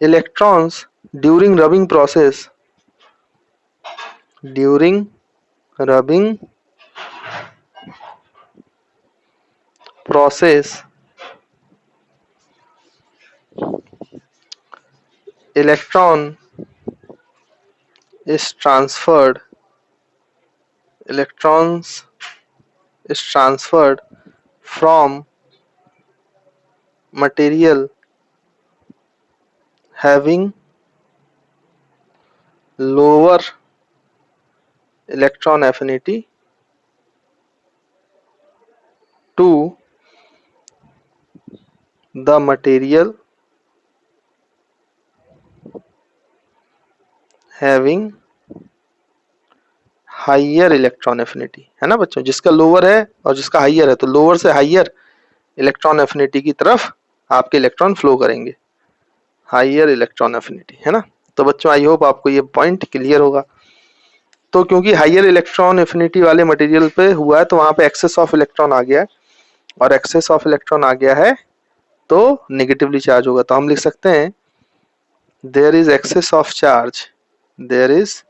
electrons during rubbing process, during rubbing process electron is transferred, electrons is transferred from material having lower electron affinity to the material having higher electron affinity, है ना बच्चों। जिसका लोअर है और जिसका हाइयर है, तो लोअर से हाइयर इलेक्ट्रॉन एफिनिटी की तरफ आपके इलेक्ट्रॉन फ्लो करेंगे, हाइयर इलेक्ट्रॉन एफिनिटी, है ना। तो बच्चों आई होप आपको ये पॉइंट क्लियर होगा। तो क्योंकि हाइयर इलेक्ट्रॉन एफिनिटी वाले मटेरियल पे हुआ है तो वहां पे एक्सेस ऑफ इलेक्ट्रॉन आ गया है, और एक्सेस ऑफ इलेक्ट्रॉन आ गया है तो नेगेटिवली चार्ज होगा। तो हम लिख सकते हैं there is excess of charge, there is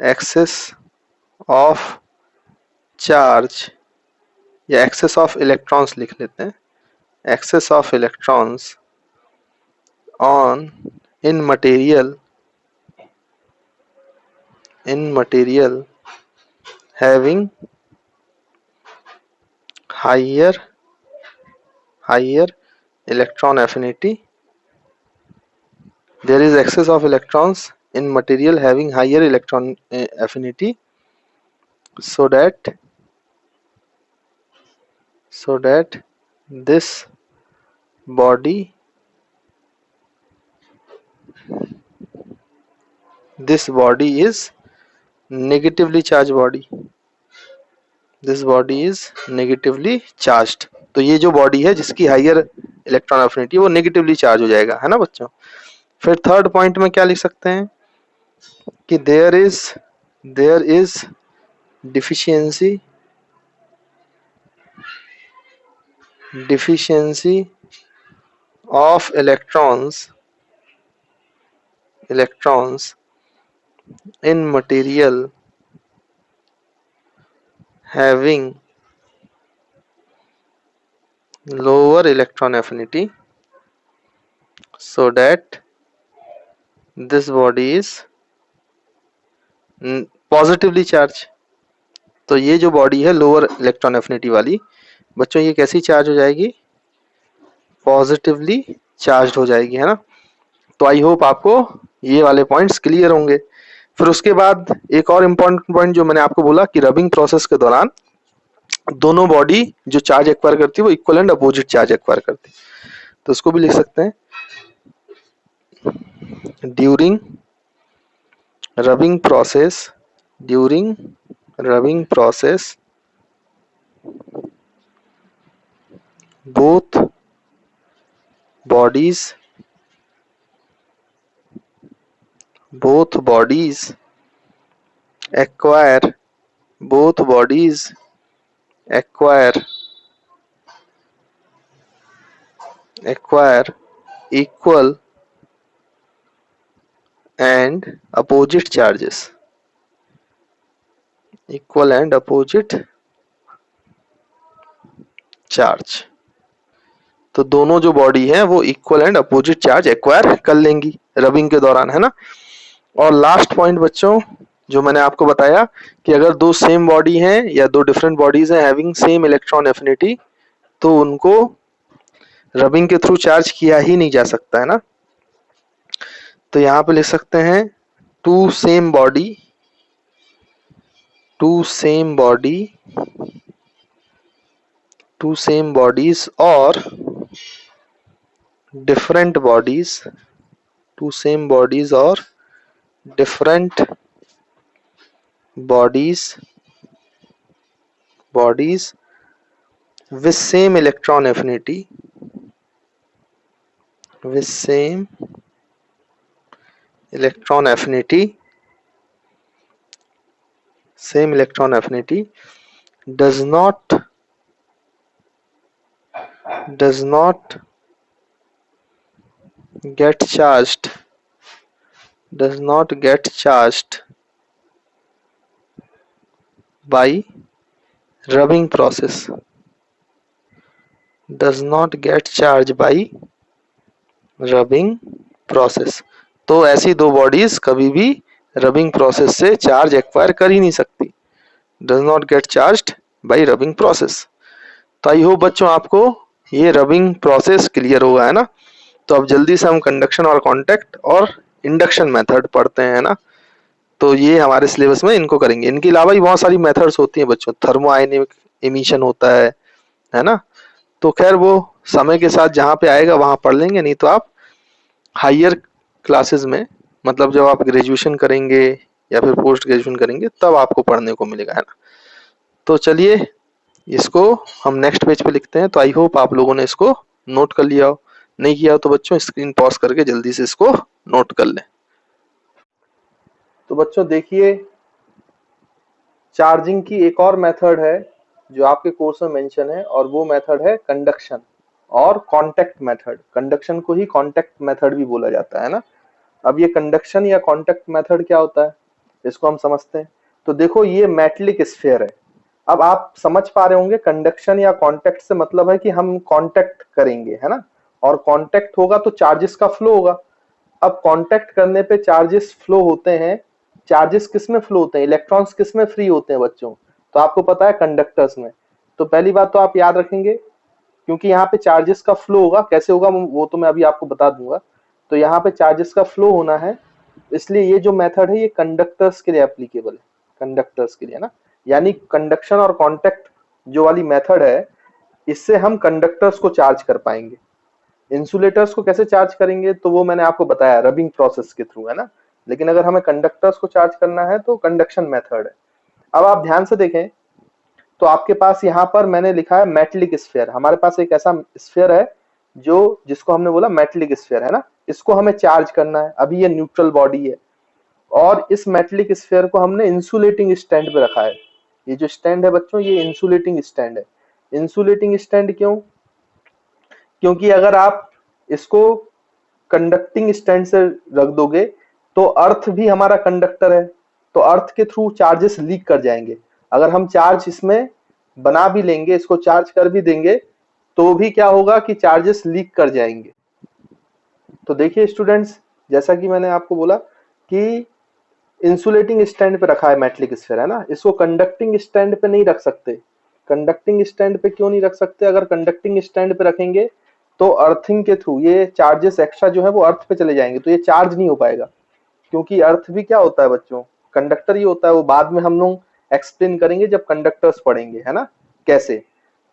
excess of charge, या एक्सेस ऑफ इलेक्ट्रॉन्स लिख लेते हैं, excess of electrons on in material having higher electron affinity, there is excess of electrons in material having higher electron affinity, so that this body is negatively charged body, this body is negatively charged। तो ये जो बॉडी है जिसकी हाइयर इलेक्ट्रॉन एफिनिटी वो नेगेटिवली चार्ज हो जाएगा, है ना बच्चों। फिर थर्ड पॉइंट में क्या लिख सकते हैं कि there is deficiency deficiency of electrons in material having lower electron affinity so that this body is positively charged। तो ये जो बॉडी है लोअर इलेक्ट्रॉन एफिनिटी वाली, बच्चों ये कैसी चार्ज हो जाएगी? पॉजिटिवली चार्ज हो जाएगी, है ना। तो आई होप आपको ये वाले पॉइंट्स क्लियर होंगे। फिर उसके बाद एक और इम्पोर्टेंट पॉइंट जो मैंने आपको बोला कि रबिंग प्रोसेस के दौरान दोनों बॉडी जो चार्ज एक्वायर करती है वो equal and opposite charge acquire करती है। तो उसको भी लिख सकते हैं, during rubbing process both bodies acquire equal and opposite charges, charge. तो दोनों जो बॉडी है वो equal and opposite charge acquire कर लेंगी रबिंग के दौरान, है ना। और लास्ट पॉइंट बच्चों जो मैंने आपको बताया कि अगर दो सेम बॉडी हैं या दो डिफरेंट बॉडीज हैं हैविंग सेम इलेक्ट्रॉन एफिनिटी, तो उनको रबिंग के थ्रू चार्ज किया ही नहीं जा सकता, है ना। तो यहाँ पे लिख सकते हैं two same bodies or different bodies with same electron affinity does not get charged by rubbing process, तो ऐसी दो बॉडीज कभी भी रबिंग प्रोसेस से चार्ज एक्वायर कर ही नहीं सकती, does not get charged by rubbing process। तो आई होप बच्चों आपको ये रबिंग प्रोसेस क्लियर होगा, है ना। तो अब जल्दी से हम कंडक्शन और कांटेक्ट और इंडक्शन मेथड पढ़ते हैं, ना। तो ये हमारे सिलेबस में इनको करेंगे। इनके अलावा भी बहुत सारी मेथड्स होती हैं बच्चों, थर्मो आयनिक इमिशन होता है ना। तो खैर वो समय के साथ जहाँ पे आएगा वहां पढ़ लेंगे, नहीं तो आप हायर क्लासेस में मतलब जब आप ग्रेजुएशन करेंगे या फिर पोस्ट ग्रेजुएशन करेंगे तब आपको पढ़ने को मिलेगा, है ना। तो चलिए इसको हम नेक्स्ट पेज पे लिखते हैं। तो आई होप आप लोगों ने इसको नोट कर लिया हो, नहीं किया हो तो बच्चों स्क्रीन पॉज करके जल्दी से इसको नोट कर लें। तो बच्चों देखिए, चार्जिंग की एक और मेथड है जो आपके कोर्स में मेंशन है, और वो मेथड है कंडक्शन और कांटेक्ट मेथड। कंडक्शन को ही कांटेक्ट मेथड भी बोला जाता है ना। अब ये कंडक्शन या कांटेक्ट मेथड क्या होता है इसको हम समझते हैं। तो देखो ये मेटलिक स्फीयर है। अब आप समझ पा रहे होंगे कंडक्शन या कांटेक्ट से मतलब है कि हम कांटेक्ट करेंगे, है ना, और कांटेक्ट होगा तो चार्जेस का फ्लो होगा। अब कांटेक्ट करने पे चार्जेस फ्लो होते हैं। चार्जेस किस में फ्लो होते हैं? इलेक्ट्रॉन्स किस में फ्री होते हैं बच्चों? तो आपको पता है कंडक्टर्स में। तो पहली बात तो आप याद रखेंगे, क्योंकि यहाँ पे चार्जेस का फ्लो होगा, कैसे होगा वो तो मैं अभी आपको बता दूंगा। तो यहाँ पे चार्जेस का फ्लो होना है, इसलिए ये जो मेथड है ये कंडक्टर्स के लिए एप्लीकेबल है, कंडक्टर्स के लिए ना। यानी कंडक्शन और कांटेक्ट जो वाली मेथड है इससे हम कंडक्टर्स को चार्ज कर पाएंगे। इंसुलेटर्स को कैसे चार्ज करेंगे तो वो मैंने आपको बताया रबिंग प्रोसेस के थ्रू, है ना। लेकिन अगर हमें कंडक्टर्स को चार्ज करना है तो कंडक्शन मेथड है। अब आप ध्यान से देखें तो आपके पास यहाँ पर मैंने लिखा है मेटलिक स्फीयर। हमारे पास एक ऐसा स्फीयर है जो जिसको हमने बोला मेटलिक स्फीयर, है ना। इसको हमें चार्ज करना है। अभी ये न्यूट्रल बॉडी है और इस मेटलिक स्फीयर को हमने इंसुलेटिंग स्टैंड पे रखा है। ये जो स्टैंड है बच्चों ये इंसुलेटिंग स्टैंड है। इंसुलेटिंग स्टैंड क्यों? क्योंकि अगर आप इसको कंडक्टिंग स्टैंड से रख दोगे तो अर्थ भी हमारा कंडक्टर है, तो अर्थ के थ्रू चार्जेस लीक कर जाएंगे। अगर हम चार्ज इसमें बना भी लेंगे, इसको चार्ज कर भी देंगे, तो भी क्या होगा कि चार्जेस लीक कर जाएंगे। तो देखिए स्टूडेंट्स, जैसा कि मैंने आपको बोला कि इंसुलेटिंग स्टैंड पे रखा है मेटलिक स्फीयर, है ना, इसको कंडक्टिंग स्टैंड पे नहीं रख सकते। कंडक्टिंग स्टैंड पे क्यों नहीं रख सकते? अगर कंडक्टिंग स्टैंड पे रखेंगे तो अर्थिंग के थ्रू ये चार्जेस एक्स्ट्रा जो है वो अर्थ पे चले जाएंगे, तो ये चार्ज नहीं हो पाएगा। क्योंकि अर्थ भी क्या होता है बच्चों, कंडक्टर ही होता है। वो बाद में हम लोग एक्सप्लेन करेंगे जब कंडक्टर्स पढ़ेंगे, है ना, कैसे,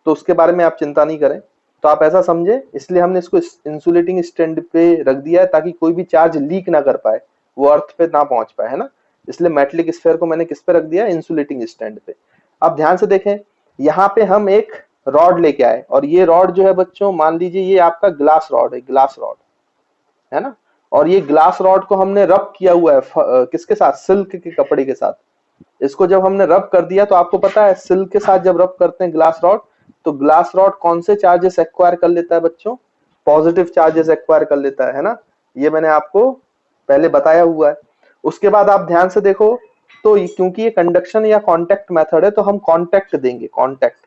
तो उसके बारे में आप चिंता नहीं करें। तो आप ऐसा समझे, इसलिए हमने इसको इंसुलेटिंग स्टैंड पे रख दिया है ताकि कोई भी चार्ज लीक ना कर पाए, वो अर्थ पे ना पहुंच पाए, है ना। इसलिए मेटलिक स्फीयर को मैंने किस पे रख दिया? इंसुलेटिंग स्टैंड पे। अब ध्यान से देखें, यहाँ पे हम एक रॉड लेके आए, और ये रॉड जो है बच्चों, मान लीजिए ये आपका ग्लास रॉड है, ग्लास रॉड, है ना। और ये ग्लास रॉड को हमने रब किया हुआ है किसके साथ? सिल्क के कपड़े के साथ। इसको जब हमने रब कर दिया, तो आपको पता है सिल्क के साथ जब रब करते हैं ग्लास रॉड, तो ग्लास रॉड कौन से चार्जेस एक्वायर कर लेता है बच्चों? पॉजिटिव चार्जेस एक्वायर कर लेता है ना। ये मैंने आपको पहले बताया हुआ है। उसके बाद आप ध्यान से देखो, तो क्योंकि ये कंडक्शन या कांटेक्ट मेथड है, तो हम कांटेक्ट देंगे, कांटेक्ट।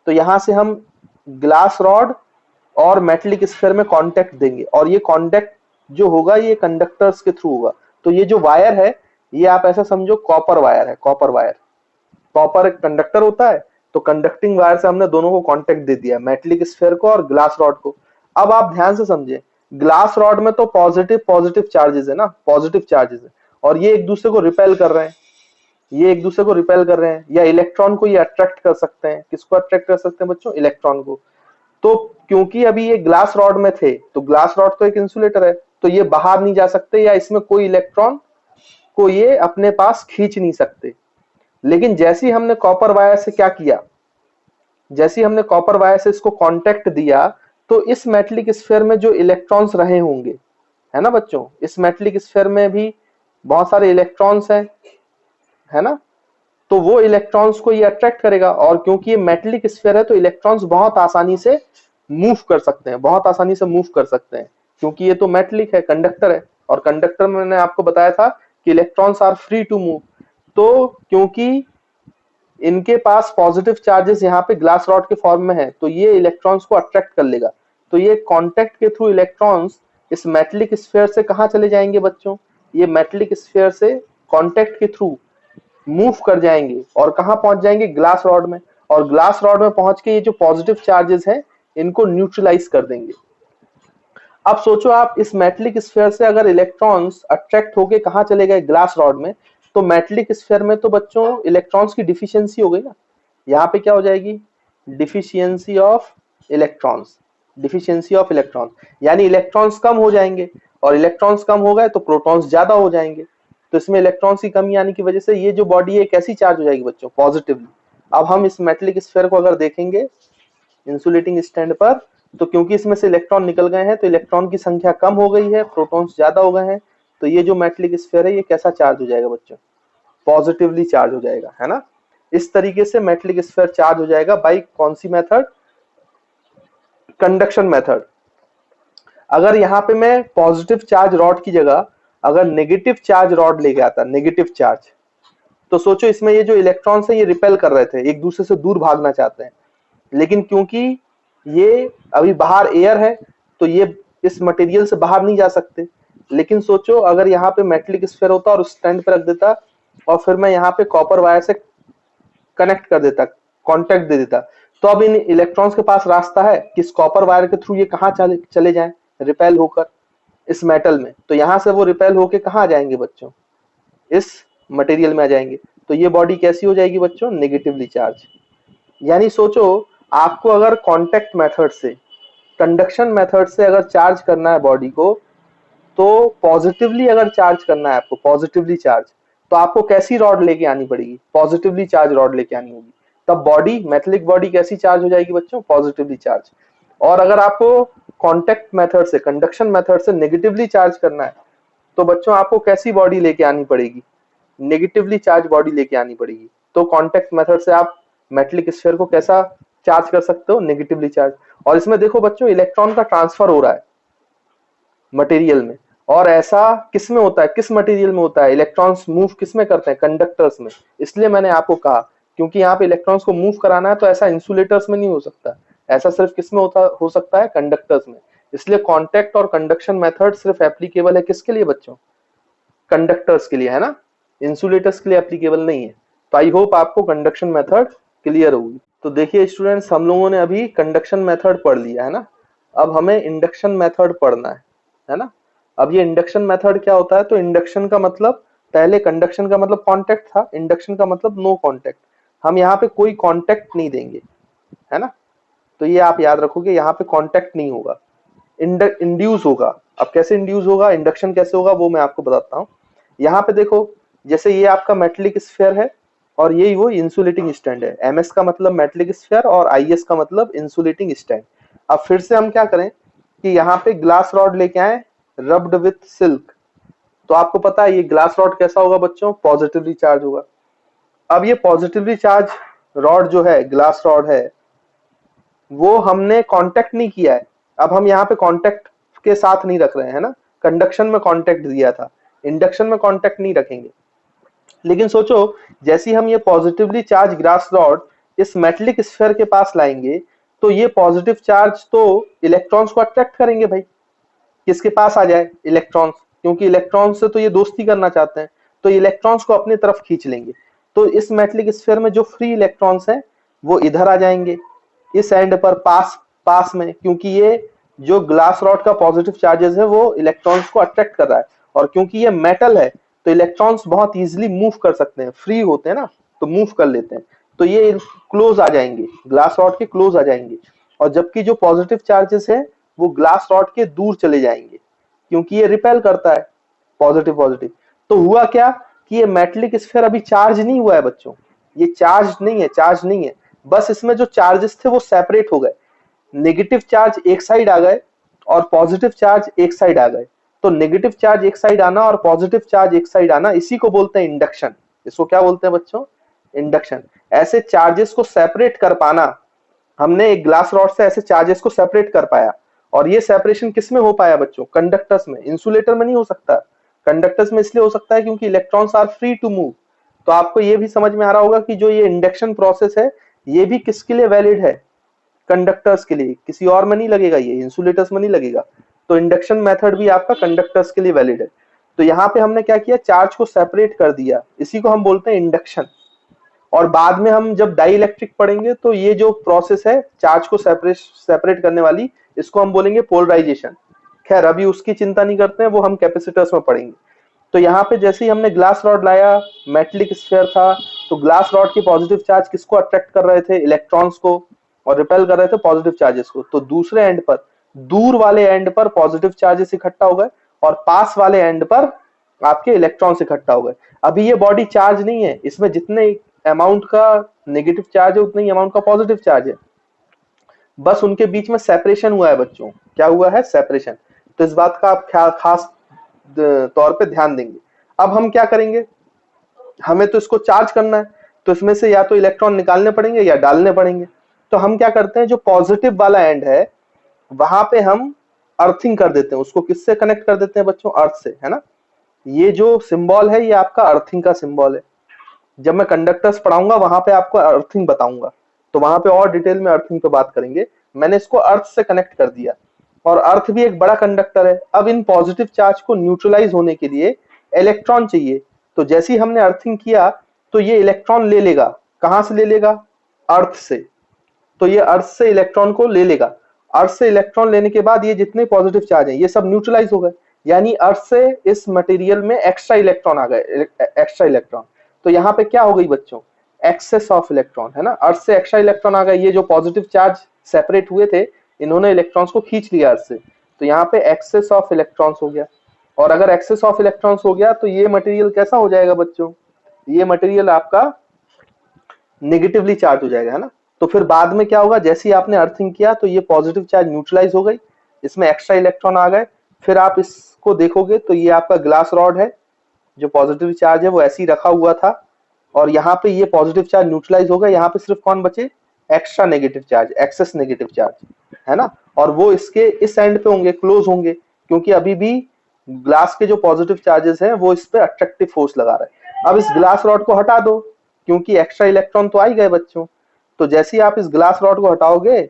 तो यहां से हम ग्लास रॉड और मेटलिक स्फीयर में कांटेक्ट देंगे, और ये कांटेक्ट जो होगा ये कंडक्टर्स के थ्रू होगा। तो ये जो वायर है, ये आप ऐसा समझो कॉपर वायर है, कॉपर वायर। कॉपर एक कंडक्टर होता है, तो कंडक्टिंग वायर से हमने दोनों को कांटेक्ट दे दिया, मेटलिक स्फीयर को और ग्लास रॉड को। अब आप ध्यान से समझे, ग्लास रॉड में तो पॉजिटिव पॉजिटिव चार्जेस है ना, पॉजिटिव चार्जेस है, और ये एक दूसरे को रिपेल कर रहे हैं, ये एक दूसरे को रिपेल कर रहे हैं, या इलेक्ट्रॉन को ये अट्रैक्ट कर सकते हैं। किसको अट्रैक्ट कर सकते हैं बच्चों? इलेक्ट्रॉन को। तो क्योंकि अभी ये ग्लास रॉड में थे, तो ग्लास रॉड तो एक इंसुलेटर है, तो ये बाहर नहीं जा सकते, या इसमें कोई इलेक्ट्रॉन को ये अपने पास खींच नहीं सकते। लेकिन जैसे ही हमने कॉपर वायर से क्या किया, जैसे ही हमने कॉपर वायर से इसको कांटेक्ट दिया, तो इस मेटलिक स्फीयर में जो इलेक्ट्रॉन्स रहे होंगे, है ना बच्चों, इस मेटलिक स्फीयर में भी बहुत सारे इलेक्ट्रॉन्स हैं, है ना। तो वो इलेक्ट्रॉन्स को ये अट्रैक्ट करेगा, और क्योंकि ये मेटलिक स्फीयर है, तो इलेक्ट्रॉन्स बहुत आसानी से मूव कर सकते हैं, बहुत आसानी से मूव कर सकते हैं, क्योंकि ये तो मेटलिक है, कंडक्टर है। और कंडक्टर में मैंने आपको बताया था कि electrons are free to move. तो क्योंकि इनके पास पॉजिटिव चार्जेस यहाँ पे ग्लास रॉड के फॉर्म में है, तो ये इलेक्ट्रॉन्स को अट्रैक्ट कर लेगा। तो ये कांटेक्ट के थ्रू इलेक्ट्रॉन्स इस मेटलिक स्फीयर से कहाँ चले जाएंगे बच्चों? ये मेटलिक स्फीयर से कांटेक्ट के थ्रू मूव कर जाएंगे, और कहाँ पहुंच जाएंगे? ग्लास रॉड में। और ग्लास रॉड में पहुंच के ये जो पॉजिटिव चार्जेस हैं, इनको न्यूट्रलाइज कर देंगे। अब सोचो आप, इस मेटलिक स्फीयर से अगर इलेक्ट्रॉन्स अट्रैक्ट होके कहाँ चले गए? ग्लास रॉड में। तो मेटलिक स्फीयर में तो बच्चों इलेक्ट्रॉन्स की डिफिशियंसी हो गई ना। यहाँ पे क्या हो जाएगी? Deficiency of electrons, deficiency of electron, यानी इलेक्ट्रॉन्स कम हो जाएंगे, और इलेक्ट्रॉन्स कम हो गए तो प्रोटॉन्स ज्यादा हो जाएंगे। तो इसमें इलेक्ट्रॉन्स की कमी आने की वजह से ये जो बॉडी है कैसी चार्ज हो जाएगी बच्चों? पॉजिटिवली। अब हम इस मेटलिक स्फीयर को अगर देखेंगे इंसुलेटिंग स्टैंड पर, तो क्योंकि इसमें से इलेक्ट्रॉन निकल गए हैं, तो इलेक्ट्रॉन की संख्या कम हो गई है, प्रोटॉन्स ज्यादा हो गए हैं। तो ये जो मेटलिक स्फीयर है, ये कैसा चार्ज हो जाएगा बच्चों? पॉजिटिवली चार्ज हो जाएगा, है ना। इस तरीके से मेटलिक स्फीयर चार्ज हो जाएगा बाई कौन सी मेथड? Conduction method. अगर यहाँ पे मैं पॉजिटिव चार्ज रॉड की जगह अगर नेगेटिव चार्ज रॉड लेके आता, नेगेटिव चार्ज, तो सोचो इसमें ये जो इलेक्ट्रॉन्स है ये रिपेल कर रहे थे, एक दूसरे से दूर भागना चाहते हैं, लेकिन क्योंकि ये अभी बाहर एयर है, तो ये इस मटेरियल से बाहर नहीं जा सकते। लेकिन सोचो अगर यहाँ पे मेटलिक स्फीयर होता और उस स्टैंड पे रख देता, और फिर मैं यहाँ पे कॉपर वायर से कनेक्ट कर देता, कांटेक्ट दे देता, तो अब इन इलेक्ट्रॉन्स के पास रास्ता है कि इस कॉपर वायर के थ्रू ये कहाँ चले जाएं? रिपेल होकर इस मेटल में। तो यहां से वो रिपेल होके कहाँ आ जाएंगे बच्चों? इस मटेरियल में आ जाएंगे। तो ये बॉडी कैसी हो जाएगी बच्चों? Negatively charge. यानी सोचो आपको अगर कांटेक्ट मेथड से, कंडक्शन मेथड से अगर चार्ज करना है बॉडी को, तो पॉजिटिवली अगर चार्ज करना है आपको, पॉजिटिवली चार्ज, तो आपको कैसी रॉड लेके आनी पड़ेगी? पॉजिटिवली चार्ज रॉड लेके आनी होगी। तब बॉडी, मेटलिक बॉडी कैसी चार्ज हो जाएगी बच्चों? Positively charge. और अगर आपको कांटेक्ट मेथड से, कंडक्शन मेथड से नेगेटिवली चार्ज करना है, तो बच्चों आपको कैसी बॉडी लेके आनी पड़ेगी? नेगेटिवली चार्ज बॉडी लेके आनी पड़ेगी। तो कांटेक्ट मेथड से आप मेटलिक स्फीयर को कैसा चार्ज कर सकते हो, नेगेटिवली चार्ज। और इसमें देखो बच्चों इलेक्ट्रॉन का ट्रांसफर हो रहा है मटेरियल में। और ऐसा किस में होता है, किस मटेरियल में होता है, इलेक्ट्रॉन्स मूव किस में करते हैं, कंडक्टर्स में। इसलिए मैंने आपको कहा क्योंकि यहाँ पे इलेक्ट्रॉन्स को मूव कराना है तो ऐसा इंसुलेटर्स में नहीं हो सकता, ऐसा सिर्फ किस में हो सकता है, कंडक्टर्स में। इसलिए कॉन्टैक्ट और कंडक्शन मेथड सिर्फ एप्लीकेबल है किसके लिए बच्चों, कंडक्टर्स के लिए, है ना, इंसुलेटर्स के लिए एप्लीकेबल नहीं है। तो आई होप आपको कंडक्शन मेथड क्लियर होगी। तो देखिए स्टूडेंट्स, हम लोगों ने अभी कंडक्शन मेथड पढ़ लिया है ना, अब हमें इंडक्शन मेथड पढ़ना है ना। अब ये इंडक्शन मेथड क्या होता है, तो इंडक्शन का मतलब, पहले कंडक्शन का मतलब कांटेक्ट था, इंडक्शन का मतलब नो कांटेक्ट। हम यहाँ पे कोई कांटेक्ट नहीं देंगे, है ना, तो ये आप याद रखोगे, यहाँ पे कांटेक्ट नहीं होगा, इंड्यूस होगा। अब कैसे इंड्यूस होगा, इंडक्शन कैसे होगा वो मैं आपको बताता हूँ। यहाँ पे देखो, जैसे ये आपका मेटेलिक स्फीयर है और यही वो इंसुलेटिंग स्टैंड है। एमएस का मतलब मेटेलिक स्फीयर और आईएस का मतलब इंसुलेटिंग स्टैंड। अब फिर से हम क्या करें कि यहाँ पे ग्लास रॉड लेके आए रब्ड विथ सिल्क। तो आपको पता है ये ग्लास रॉड कैसा होगा बच्चों, पॉजिटिवली चार्ज होगा। अब ये पॉजिटिवली चार्ज रॉड जो है, ग्लास रॉड है, वो हमने कांटेक्ट नहीं किया है। अब हम यहाँ पे कांटेक्ट के साथ नहीं रख रहे हैं ना, कंडक्शन में कांटेक्ट दिया था, इंडक्शन में कांटेक्ट नहीं रखेंगे। लेकिन सोचो, जैसे हम ये पॉजिटिवली चार्ज ग्लास रॉड इस मेटेलिक स्फीयर के पास लाएंगे तो ये पॉजिटिव चार्ज तो इलेक्ट्रॉन्स को अट्रैक्ट करेंगे भाई, किसके पास आ जाए, इलेक्ट्रॉन्स, क्योंकि इलेक्ट्रॉन्स से तो ये दोस्ती करना चाहते हैं, तो इलेक्ट्रॉन्स को अपनी तरफ खींच लेंगे। तो इस मेटेलिक स्फीयर में जो फ्री इलेक्ट्रॉन्स हैं वो इधर आ जाएंगे इस एंड पर, पास में, क्योंकि ये जो ग्लास रॉड का पॉजिटिव चार्जेस है वो इलेक्ट्रॉन्स को अट्रैक्ट कर रहा है। और क्योंकि ये मेटल है तो इलेक्ट्रॉन्स बहुत इजीली मूव कर सकते हैं, फ्री होते हैं ना, तो मूव कर लेते हैं, तो ये क्लोज आ जाएंगे, ग्लास रॉड के क्लोज आ जाएंगे। और जबकि जो पॉजिटिव चार्जेस है वो ग्लास रॉड के दूर चले जाएंगे, क्योंकि ये रिपेल करता है पॉजिटिव पॉजिटिव। तो हुआ क्या कि ये मेटेलिक स्फीयर अभी चार्ज नहीं हुआ है बच्चों, ये चार्ज नहीं है, बस इसमें जो चार्जेस थे वो सेपरेट हो गए, नेगेटिव चार्ज एक साइड आ गए और पॉजिटिव चार्ज एक साइड आ गए। तो नेगेटिव चार्ज एक साइड आना और पॉजिटिव चार्ज एक साइड आना, इसी को बोलते हैं इंडक्शन। इसको क्या बोलते हैं बच्चों, इंडक्शन। ऐसे चार्जेस को सेपरेट कर पाना, हमने एक ग्लास रॉड से ऐसे चार्जेस को सेपरेट कर पाया। और ये सेपरेशन किस में हो पाया बच्चों, कंडक्टर्स में, इंसुलेटर में नहीं हो सकता। कंडक्टर्स में इसलिए हो सकता है क्योंकि electrons are free to move. तो आपको ये भी समझ में आ रहा होगा कि जो ये इंडक्शन प्रोसेस है ये भी किसके लिए वैलिड है, कंडक्टर्स के लिए, किसी और में नहीं लगेगा, ये इंसुलेटर्स में नहीं लगेगा। तो इंडक्शन मेथड भी आपका कंडक्टर्स के लिए वैलिड है। तो यहाँ पे हमने क्या किया, चार्ज को सेपरेट कर दिया, इसी को हम बोलते हैं इंडक्शन। और बाद में हम जब डाई इलेक्ट्रिक पढ़ेंगे तो ये जो प्रोसेस है चार्ज को सेपरेट करने वाली, इसको हम बोलेंगे पोलराइजेशन। खैर अभी उसकी चिंता नहीं करते हैं, वो हम कैपेसिटर्स में पढ़ेंगे। तो यहाँ पे जैसे ही हमने ग्लास रॉड लाया, मेटेलिक स्फीयर था, तो ग्लास रॉड के पॉजिटिव चार्ज किसको अट्रैक्ट कर रहे थे, इलेक्ट्रॉन्स को, और रिपेल कर रहे थे पॉजिटिव चार्जेस को। तो दूसरे एंड पर, दूर वाले एंड पर पॉजिटिव चार्जेस इकट्ठा हो गए और पास वाले एंड पर आपके इलेक्ट्रॉन्स इकट्ठा हो गए। अभी ये बॉडी चार्ज नहीं है, इसमें जितने अमाउंट का नेगेटिव चार्ज है उतने ही अमाउंट का पॉजिटिव चार्ज है, बस उनके बीच में सेपरेशन हुआ है बच्चों। क्या हुआ है, सेपरेशन। तो इस बात का आप खास तौर पे ध्यान देंगे। अब हम क्या करेंगे, हमें तो इसको चार्ज करना है, तो इसमें से या तो इलेक्ट्रॉन निकालने पड़ेंगे या डालने पड़ेंगे। तो हम क्या करते हैं, जो पॉजिटिव वाला एंड है वहां पे हम अर्थिंग कर देते हैं, उसको किससे कनेक्ट कर देते हैं बच्चों, अर्थ से, है ना। ये जो सिंबल है ये आपका अर्थिंग का सिंबल है। जब मैं कंडक्टर्स पढ़ाऊंगा वहां पे आपको अर्थिंग बताऊंगा, तो वहां पे और डिटेल में अर्थिंग पे बात करेंगे। मैंने इसको अर्थ से कनेक्ट कर दिया, और अर्थ भी एक बड़ा कंडक्टर है। अब इन पॉजिटिव चार्ज को न्यूट्रलाइज होने के लिए इलेक्ट्रॉन चाहिए। तो जैसे ही हमने अर्थिंग किया तो ये इलेक्ट्रॉन ले लेगा, कहां से ले लेगा, अर्थ से। तो ये अर्थ से इलेक्ट्रॉन को ले लेगा, अर्थ से इलेक्ट्रॉन लेने के बाद ये जितने पॉजिटिव चार्ज हैं ये सब न्यूट्रलाइज हो गए, यानी अर्थ से इस मटेरियल में एक्स्ट्रा इलेक्ट्रॉन आ गए, एक्स्ट्रा इलेक्ट्रॉन। तो यहाँ पे क्या हो गई बच्चों, एक्सेस ऑफ इलेक्ट्रॉन, है ना। अर्थ से एक्स्ट्रा इलेक्ट्रॉन आ गए, ये जो पॉजिटिव चार्ज सेपरेट हुए थे इन्होंने इलेक्ट्रॉन्स को खींच लिया अर्थ से, तो यहाँ पे एक्सेस ऑफ इलेक्ट्रॉन्स हो गया। और अगर एक्सेस ऑफ इलेक्ट्रॉन्स हो गया तो ये मटेरियल कैसा हो जाएगा बच्चों, ये मटेरियल आपका नेगेटिवली चार्ज हो जाएगा, है ना। तो फिर बाद में क्या होगा, जैसे ही आपने अर्थिंग किया तो ये पॉजिटिव चार्ज न्यूट्रलाइज हो गई, इसमें एक्स्ट्रा इलेक्ट्रॉन आ गए। फिर आप इसको देखोगे तो ये आपका ग्लास रॉड है, जो पॉजिटिव चार्ज है वो ऐसे ही रखा हुआ था, और यहाँ पे ये पॉजिटिव चार्ज न्यूट्रलाइज हो गया। यहाँ पे सिर्फ कौन बचे, extra negative charge, excess negative charge, है ना। और वो इसके इस एंड पे होंगे, क्लोज होंगे, क्योंकि अभी भी ग्लास के जो पॉजिटिव चार्जेस हैं वो इस पे अट्रैक्टिव फोर्स लगा रहे हैं। अब इस ग्लास रॉड को हटा दो, क्योंकि एक्स्ट्रा इलेक्ट्रॉन तो आ ही गए बच्चों। तो जैसे ही आप इस ग्लास रॉड को हटाओगे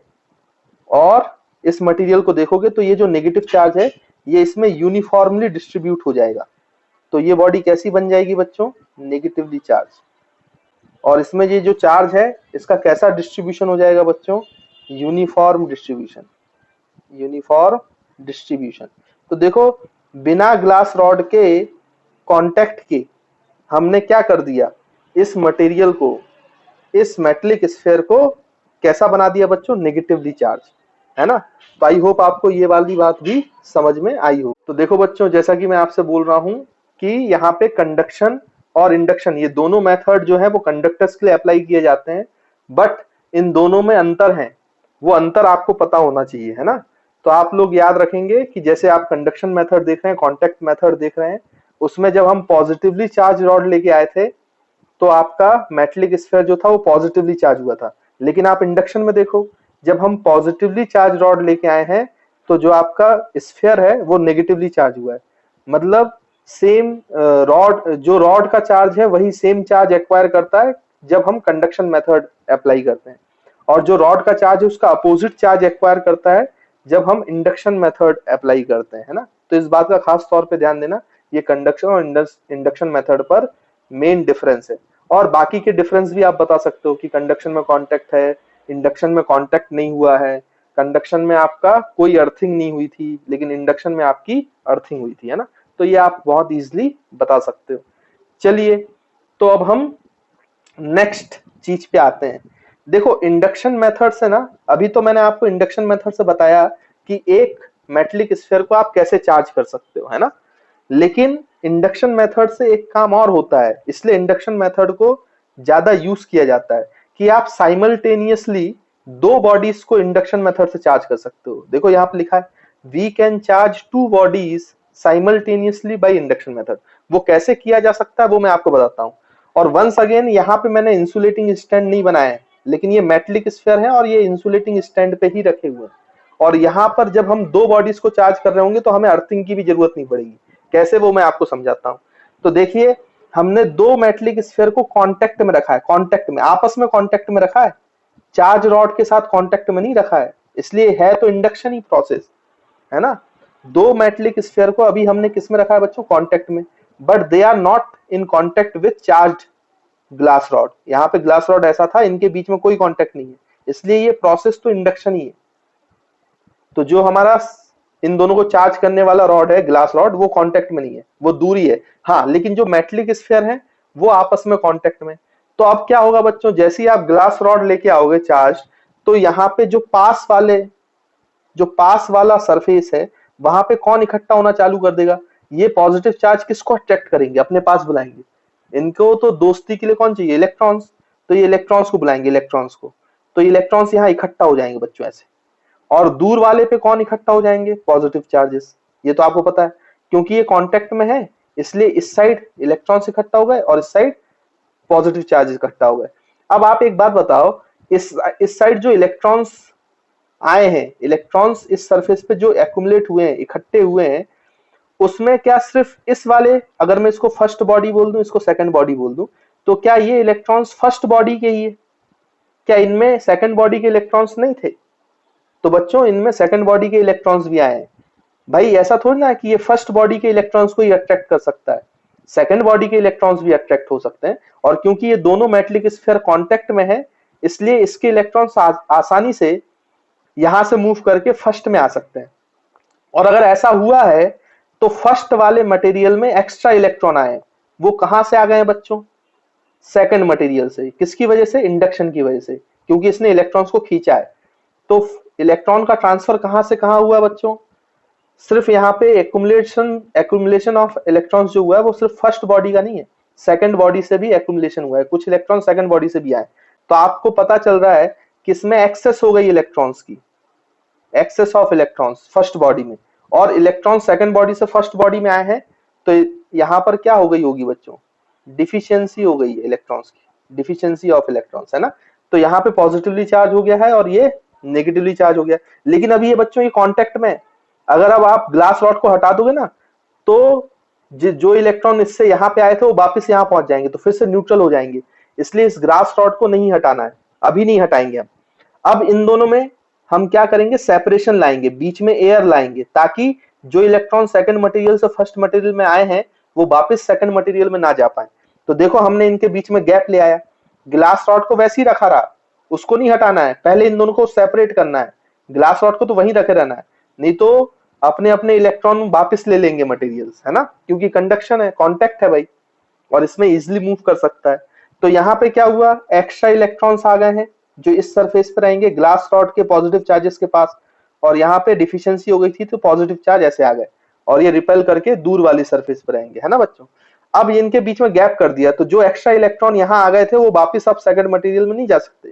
और इस मटेरियल को देखोगे तो ये जो नेगेटिव चार्ज है ये इसमें यूनिफॉर्मली डिस्ट्रीब्यूट हो जाएगा। तो ये बॉडी कैसी बन जाएगी बच्चों, नेगेटिवली चार्ज। और इसमें ये जो चार्ज है इसका कैसा डिस्ट्रीब्यूशन हो जाएगा बच्चों, यूनिफॉर्म डिस्ट्रीब्यूशन, यूनिफॉर्म डिस्ट्रीब्यूशन। तो देखो बिना ग्लास रॉड के कांटेक्ट के हमने क्या कर दिया, इस मटेरियल को, इस मेटेलिक स्फीयर को कैसा बना दिया बच्चों, नेगेटिवली चार्ज, है ना। तो आई होप आपको ये वाली बात भी समझ में आई हो। तो देखो बच्चों, जैसा कि मैं आपसे बोल रहा हूं कि यहाँ पे कंडक्शन और इंडक्शन ये दोनों मेथड जो है वो कंडक्टर्स के लिए अप्लाई किए जाते हैं, बट इन दोनों में अंतर है, वो अंतर आपको पता होना चाहिए, है ना। तो आप लोग याद रखेंगे कि जैसे आप कंडक्शन मेथड देख रहे हैं, कॉन्टेक्ट मेथड देख रहे हैं, उसमें जब हम पॉजिटिवली चार्ज रॉड लेके आए थे तो आपका मेटेलिक स्फीयर जो था वो पॉजिटिवली चार्ज हुआ था। लेकिन आप इंडक्शन में देखो, जब हम पॉजिटिवली चार्ज रॉड लेके आए हैं तो जो आपका स्फीयर है वो नेगेटिवली चार्ज हुआ है। मतलब सेम रॉड, जो रॉड का चार्ज है वही सेम चार्ज एक्वायर करता है जब हम कंडक्शन मेथड अप्लाई करते हैं, और जो रॉड का चार्ज है उसका अपोजिट चार्ज एक्वायर करता है जब हम इंडक्शन मेथड अप्लाई करते हैं, है ना। तो इस बात का खास तौर पे ध्यान देना, ये कंडक्शन और इंडक्शन मेथड पर मेन डिफरेंस है। और बाकी के डिफरेंस भी आप बता सकते हो कि कंडक्शन में कांटेक्ट है, इंडक्शन में कांटेक्ट नहीं हुआ है, कंडक्शन में आपका कोई अर्थिंग नहीं हुई थी लेकिन इंडक्शन में आपकी अर्थिंग हुई थी, है ना। तो ये आप बहुत इजीली बता सकते हो। चलिए, तो अब हम नेक्स्ट चीज पे आते हैं। देखो इंडक्शन मेथड से ना, अभी तो मैंने आपको इंडक्शन मेथड से बताया कि एक मेटेलिक स्फीयर को आप कैसे चार्ज कर सकते हो, है ना। लेकिन इंडक्शन मेथड से एक काम और होता है, इसलिए इंडक्शन मेथड को ज्यादा यूज किया जाता है कि आप साइमल्टेनियसली दो बॉडीज को इंडक्शन मेथड से चार्ज कर सकते हो। देखो यहाँ पे लिखा है we can charge two bodies simultaneously by induction method. वो कैसे किया जा सकता है वो मैं आपको बताता हूँ। और वंस अगेन यहाँ पे मैंने इंसुलेटिंग स्टैंड नहीं बनाया है, लेकिन ये मेटेलिक स्फीयर है और ये इंसुलेटिंग स्टैंड पे ही रखे हुए हैं। और यहाँ पर जब हम दो बॉडीज को चार्ज कर रहे होंगे तो हमें अर्थिंग की भी जरूरत नहीं पड़ेगी। कैसे, वो मैं आपको समझाता हूँ। तो देखिए, हमने दो मेटेलिक स्फीयर को कांटेक्ट में रखा है, कांटेक्ट में, आपस में कांटेक्ट में रखा है, चार्ज रॉड के साथ कांटेक्ट में नहीं रखा है, इसलिए है तो इंडक्शन ही प्रोसेस, है ना। दो मेटेलिक स्फीयर को अभी हमने किस में रखा है बच्चों, कांटेक्ट में, but they are not in contact with charged glass rod. यहाँ पे ग्लास रॉड ऐसा था, इनके बीच में कोई कांटेक्ट नहीं है, इसलिए ये प्रोसेस तो इंडक्शन ही है। तो जो हमारा इन दोनों को चार्ज करने वाला रॉड है, ग्लास रॉड, वो कांटेक्ट में नहीं है, वो दूरी है। हाँ, लेकिन जो मेटेलिक स्फीयर है वो आपस में कांटेक्ट में। तो अब क्या होगा बच्चों, जैसे ही आप ग्लास रॉड लेके आओगे चार्ज, तो यहाँ पे जो पास वाला सरफेस है वहां पे कौन इकट्ठा होना चालू कर देगा, ये पॉजिटिव चार्ज किसको अट्रैक्ट करेंगे, अपने पास बुलाएंगे। इनको तो दोस्ती के लिए कौन चाहिए, इलेक्ट्रॉन्स, तो ये इलेक्ट्रॉन्स को बुलाएंगे, इलेक्ट्रॉन्स को। तो इलेक्ट्रॉन्स यहाँ इकट्ठा हो जाएंगे बच्चों ऐसे। और दूर वाले पे कौन इकट्ठा हो जाएंगे, पॉजिटिव चार्जेस। ये तो आपको पता है, क्योंकि ये कांटेक्ट में है इसलिए इस साइड इलेक्ट्रॉन्स इकट्ठा हो गए और इस साइड पॉजिटिव चार्जेस इकट्ठा हो गए। अब आप एक बात बताओ, इस साइड जो इलेक्ट्रॉन्स आए हैं, इलेक्ट्रॉन्स इस सरफेस पे जो एक्युमुलेट हुए हैं, इकट्ठे हुए हैं, उसमें क्या सिर्फ इस वाले, अगर मैं इसको फर्स्ट बॉडी बोल दूं, इसको सेकंड बॉडी बोल दूं, तो क्या ये इलेक्ट्रॉन्स फर्स्ट बॉडी के ही है, क्या इनमें सेकंड बॉडी के इलेक्ट्रॉन्स नहीं थे। तो बच्चों इनमें सेकंड बॉडी के इलेक्ट्रॉन्स भी आए हैं। भाई ऐसा थोड़ी ना कि ये फर्स्ट बॉडी के इलेक्ट्रॉन्स को ही अट्रैक्ट कर सकता है, सेकंड बॉडी के इलेक्ट्रॉन्स भी अट्रैक्ट हो सकते हैं। और क्योंकि ये दोनों मेटेलिक स्फीयर कांटेक्ट में है, इसलिए इसके इलेक्ट्रॉन्स आसानी से यहां से मूव करके फर्स्ट में आ सकते हैं। और अगर ऐसा हुआ है तो फर्स्ट वाले मटेरियल में एक्स्ट्रा इलेक्ट्रॉन आए, वो कहां से आ गए बच्चों, सेकंड मटेरियल से। किसकी वजह से, इंडक्शन की वजह से, क्योंकि इसने इलेक्ट्रॉन्स को खींचा है। तो इलेक्ट्रॉन का ट्रांसफर कहां से कहां हुआ बच्चों, सिर्फ यहाँ पे एक्युमुलेशन ऑफ इलेक्ट्रॉन्स जो हुआ है वो सिर्फ फर्स्ट बॉडी का नहीं है, सेकंड बॉडी से भी एक्युमुलेशन हुआ है, कुछ इलेक्ट्रॉन सेकंड बॉडी से भी आए। तो आपको पता चल रहा है कि इसमें एक्सेस हो गई इलेक्ट्रॉन्स की, excess of electrons first body में, और इलेक्ट्रॉन सेकंड बॉडी से फर्स्ट बॉडी में आए हैं। तो यहाँ पर क्या हो गई होगी बच्चों, डिफिशियंसी हो गई है इलेक्ट्रॉन्स की, डिफिशियंसी ऑफ इलेक्ट्रॉन्स, है ना। तो यहाँ पे पॉजिटिवली चार्ज हो गया है और ये नेगेटिवली चार्ज हो गया। लेकिन अभी ये बच्चों ये कांटेक्ट में है, अगर अब आप ग्लास रॉड को हटा दोगे ना तो जो इलेक्ट्रॉन इससे यहाँ पे आए थे वो वापस यहाँ पहुंच जाएंगे, तो फिर से न्यूट्रल हो जाएंगे। इसलिए इस ग्लास रॉड को नहीं हटाना है, अभी नहीं हटाएंगे हम। अब इन दोनों में हम क्या करेंगे, सेपरेशन लाएंगे, बीच में एयर लाएंगे, ताकि जो इलेक्ट्रॉन सेकंड मटेरियल से फर्स्ट मटेरियल में आए हैं वो वापस सेकंड मटेरियल में ना जा पाए। तो देखो हमने इनके बीच में गैप ले आया, ग्लास रॉड को वैसे ही रखा रहा, उसको नहीं हटाना है, पहले इन दोनों को सेपरेट करना है। ग्लास रॉड को तो वहीं रखे रहना है, नहीं तो अपने अपने इलेक्ट्रॉन वापस ले लेंगे मटेरियल्स, है ना, क्योंकि कंडक्शन है, कांटेक्ट है भाई, और इसमें इजिली मूव कर सकता है। तो यहाँ पे क्या हुआ, एक्स्ट्रा इलेक्ट्रॉन्स आ गए हैं जो इस सरफेस पे रहेंगे ग्लास रॉड के पॉजिटिव चार्जेस के पास, और यहाँ पे डिफिशियंसी हो गई थी तो पॉजिटिव चार्ज ऐसे आ गए और ये रिपेल करके दूर वाली सरफेस पे रहेंगे, है ना बच्चों। अब इनके बीच में गैप कर दिया, तो जो एक्स्ट्रा इलेक्ट्रॉन यहाँ आ गए थे वो वापस अब सेकंड मटेरियल में नहीं जा सकते।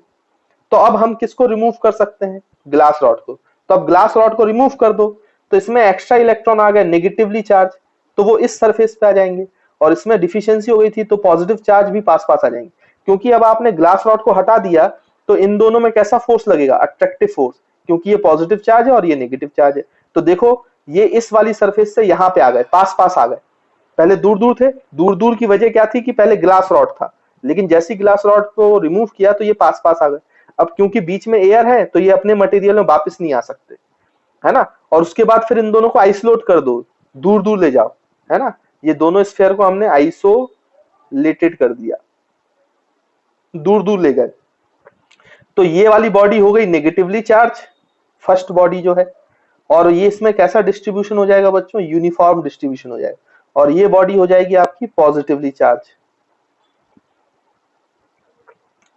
तो अब हम किसको रिमूव कर सकते हैं, ग्लास रॉड को। तो अब ग्लास रॉड को रिमूव कर दो, तो इसमें एक्स्ट्रा इलेक्ट्रॉन आ गए नेगेटिवली चार्ज, तो वो इस सरफेस पे आ जाएंगे, और इसमें डिफिशियंसी हो गई थी तो पॉजिटिव चार्ज भी पास पास आ जाएंगे। क्योंकि अब आपने ग्लास रॉड को हटा दिया तो इन दोनों में कैसा फोर्स लगेगा, अट्रैक्टिव फोर्स, क्योंकि ये पॉजिटिव चार्ज है और ये नेगेटिव चार्ज है। तो देखो ये इस वाली सरफेस से यहाँ पे आ गए, पास पास आ गए, पहले दूर दूर थे। दूर दूर की वजह क्या थी कि पहले ग्लास रॉड था, लेकिन जैसे ही ग्लास रॉड को रिमूव किया तो ये पास पास आ गए। अब क्योंकि बीच में एयर है तो ये अपने मटेरियल में वापस नहीं आ सकते, है ना। और उसके बाद फिर इन दोनों को आइसोलेट कर दो, दूर दूर ले जाओ, है ना। ये दोनों स्फीयर को हमने आइसोलेटेड कर दिया, दूर दूर ले गए। तो ये वाली बॉडी हो गई नेगेटिवली चार्ज, फर्स्ट बॉडी जो है, और ये इसमें कैसा डिस्ट्रीब्यूशन हो जाएगा बच्चों, यूनिफॉर्म डिस्ट्रीब्यूशन हो जाएगा। और ये बॉडी हो जाएगी आपकी पॉजिटिवली चार्ज,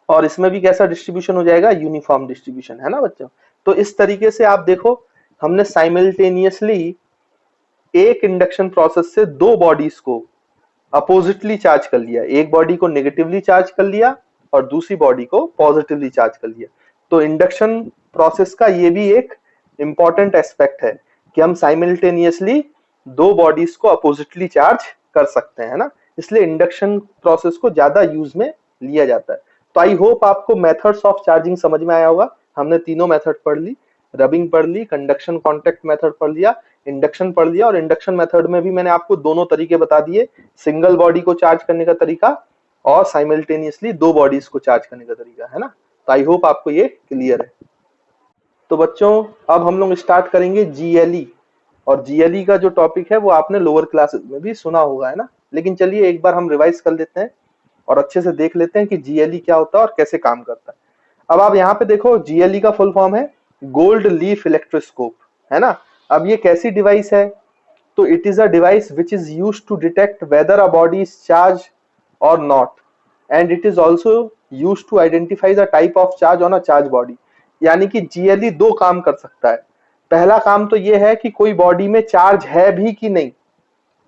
और इसमें भी कैसा डिस्ट्रीब्यूशन हो जाएगा, यूनिफॉर्म डिस्ट्रीब्यूशन, है ना बच्चों। तो इस तरीके से आप देखो हमने साइमल्टेनियसली एक इंडक्शन प्रोसेस से दो बॉडीज को अपोजिटली चार्ज कर लिया, एक बॉडी को नेगेटिवली चार्ज कर लिया और दूसरी बॉडी को पॉजिटिवली चार्ज कर लिया। तो इंडक्शन प्रोसेस का ये भी एक इंपॉर्टेंट एस्पेक्ट है कि हम साइमल्टेनियसली दो बॉडीज को अपोजिटली चार्ज कर सकते हैं, ना। इसलिए इंडक्शन प्रोसेस को ज्यादा यूज में लिया जाता है। तो आई होप आपको मेथड्स ऑफ चार्जिंग समझ में आया होगा। हमने तीनों मेथड पढ़ ली, रबिंग पढ़ ली, कंडक्शन कॉन्टेक्ट मेथड पढ़ लिया, इंडक्शन पढ़ लिया। और इंडक्शन मेथड में भी मैंने आपको दोनों तरीके बता दिए, सिंगल बॉडी को चार्ज करने का तरीका और साइमल्टेनियसली दो बॉडीज को चार्ज करने का तरीका, है ना। तो आई होप आपको ये क्लियर है। तो बच्चों अब हम लोग स्टार्ट करेंगे जीएलई, और जीएलई का जो टॉपिक है वो आपने लोअर क्लासेस में भी सुना होगा, है ना। लेकिन चलिए एक बार हम रिवाइज कर लेते हैं और अच्छे से देख लेते हैं कि जीएलई क्या होता है और कैसे काम करता है। अब आप यहाँ पे देखो, जीएलई का फुल फॉर्म है गोल्ड लीफ इलेक्ट्रोस्कोप, है ना। अब ये कैसी डिवाइस है, तो it is a device which is used to detect whether a body is charge और not, and it is also used to identify the type of charge on a charge body. यानी कि जीएलई दो काम कर सकता है। पहला काम तो ये है कि कोई बॉडी में चार्ज है भी कि नहीं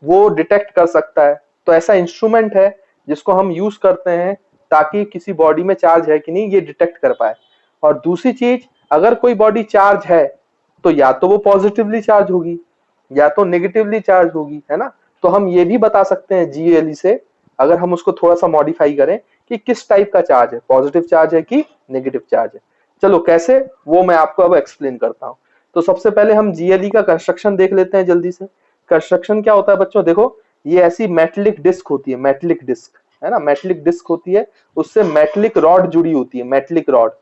वो डिटेक्ट कर सकता है। तो ऐसा इंस्ट्रूमेंट है जिसको हम यूज करते हैं ताकि किसी बॉडी में चार्ज है कि नहीं ये डिटेक्ट कर पाए। और दूसरी चीज, अगर कोई बॉडी चार्ज है तो या तो वो पॉजिटिवली चार्ज होगी या तो नेगेटिवली चार्ज होगी, है ना। तो हम ये भी बता सकते हैं जीएलई से, अगर हम उसको थोड़ा सा मॉडिफाई करें, कि किस टाइप का चार्ज है, पॉजिटिव चार्ज है कि नेगेटिव चार्ज है। चलो कैसे, वो मैं आपको अब एक्सप्लेन करता हूँ। तो सबसे पहले हम जीएलई का कंस्ट्रक्शन देख लेते हैं जल्दी से। कंस्ट्रक्शन क्या होता है बच्चों, देखो ये ऐसी मेटलिक डिस्क होती है, मेटलिक डिस्क, है ना, मेटलिक डिस्क होती है, उससे मेटलिक रॉड जुड़ी होती है, मेटलिक रॉड।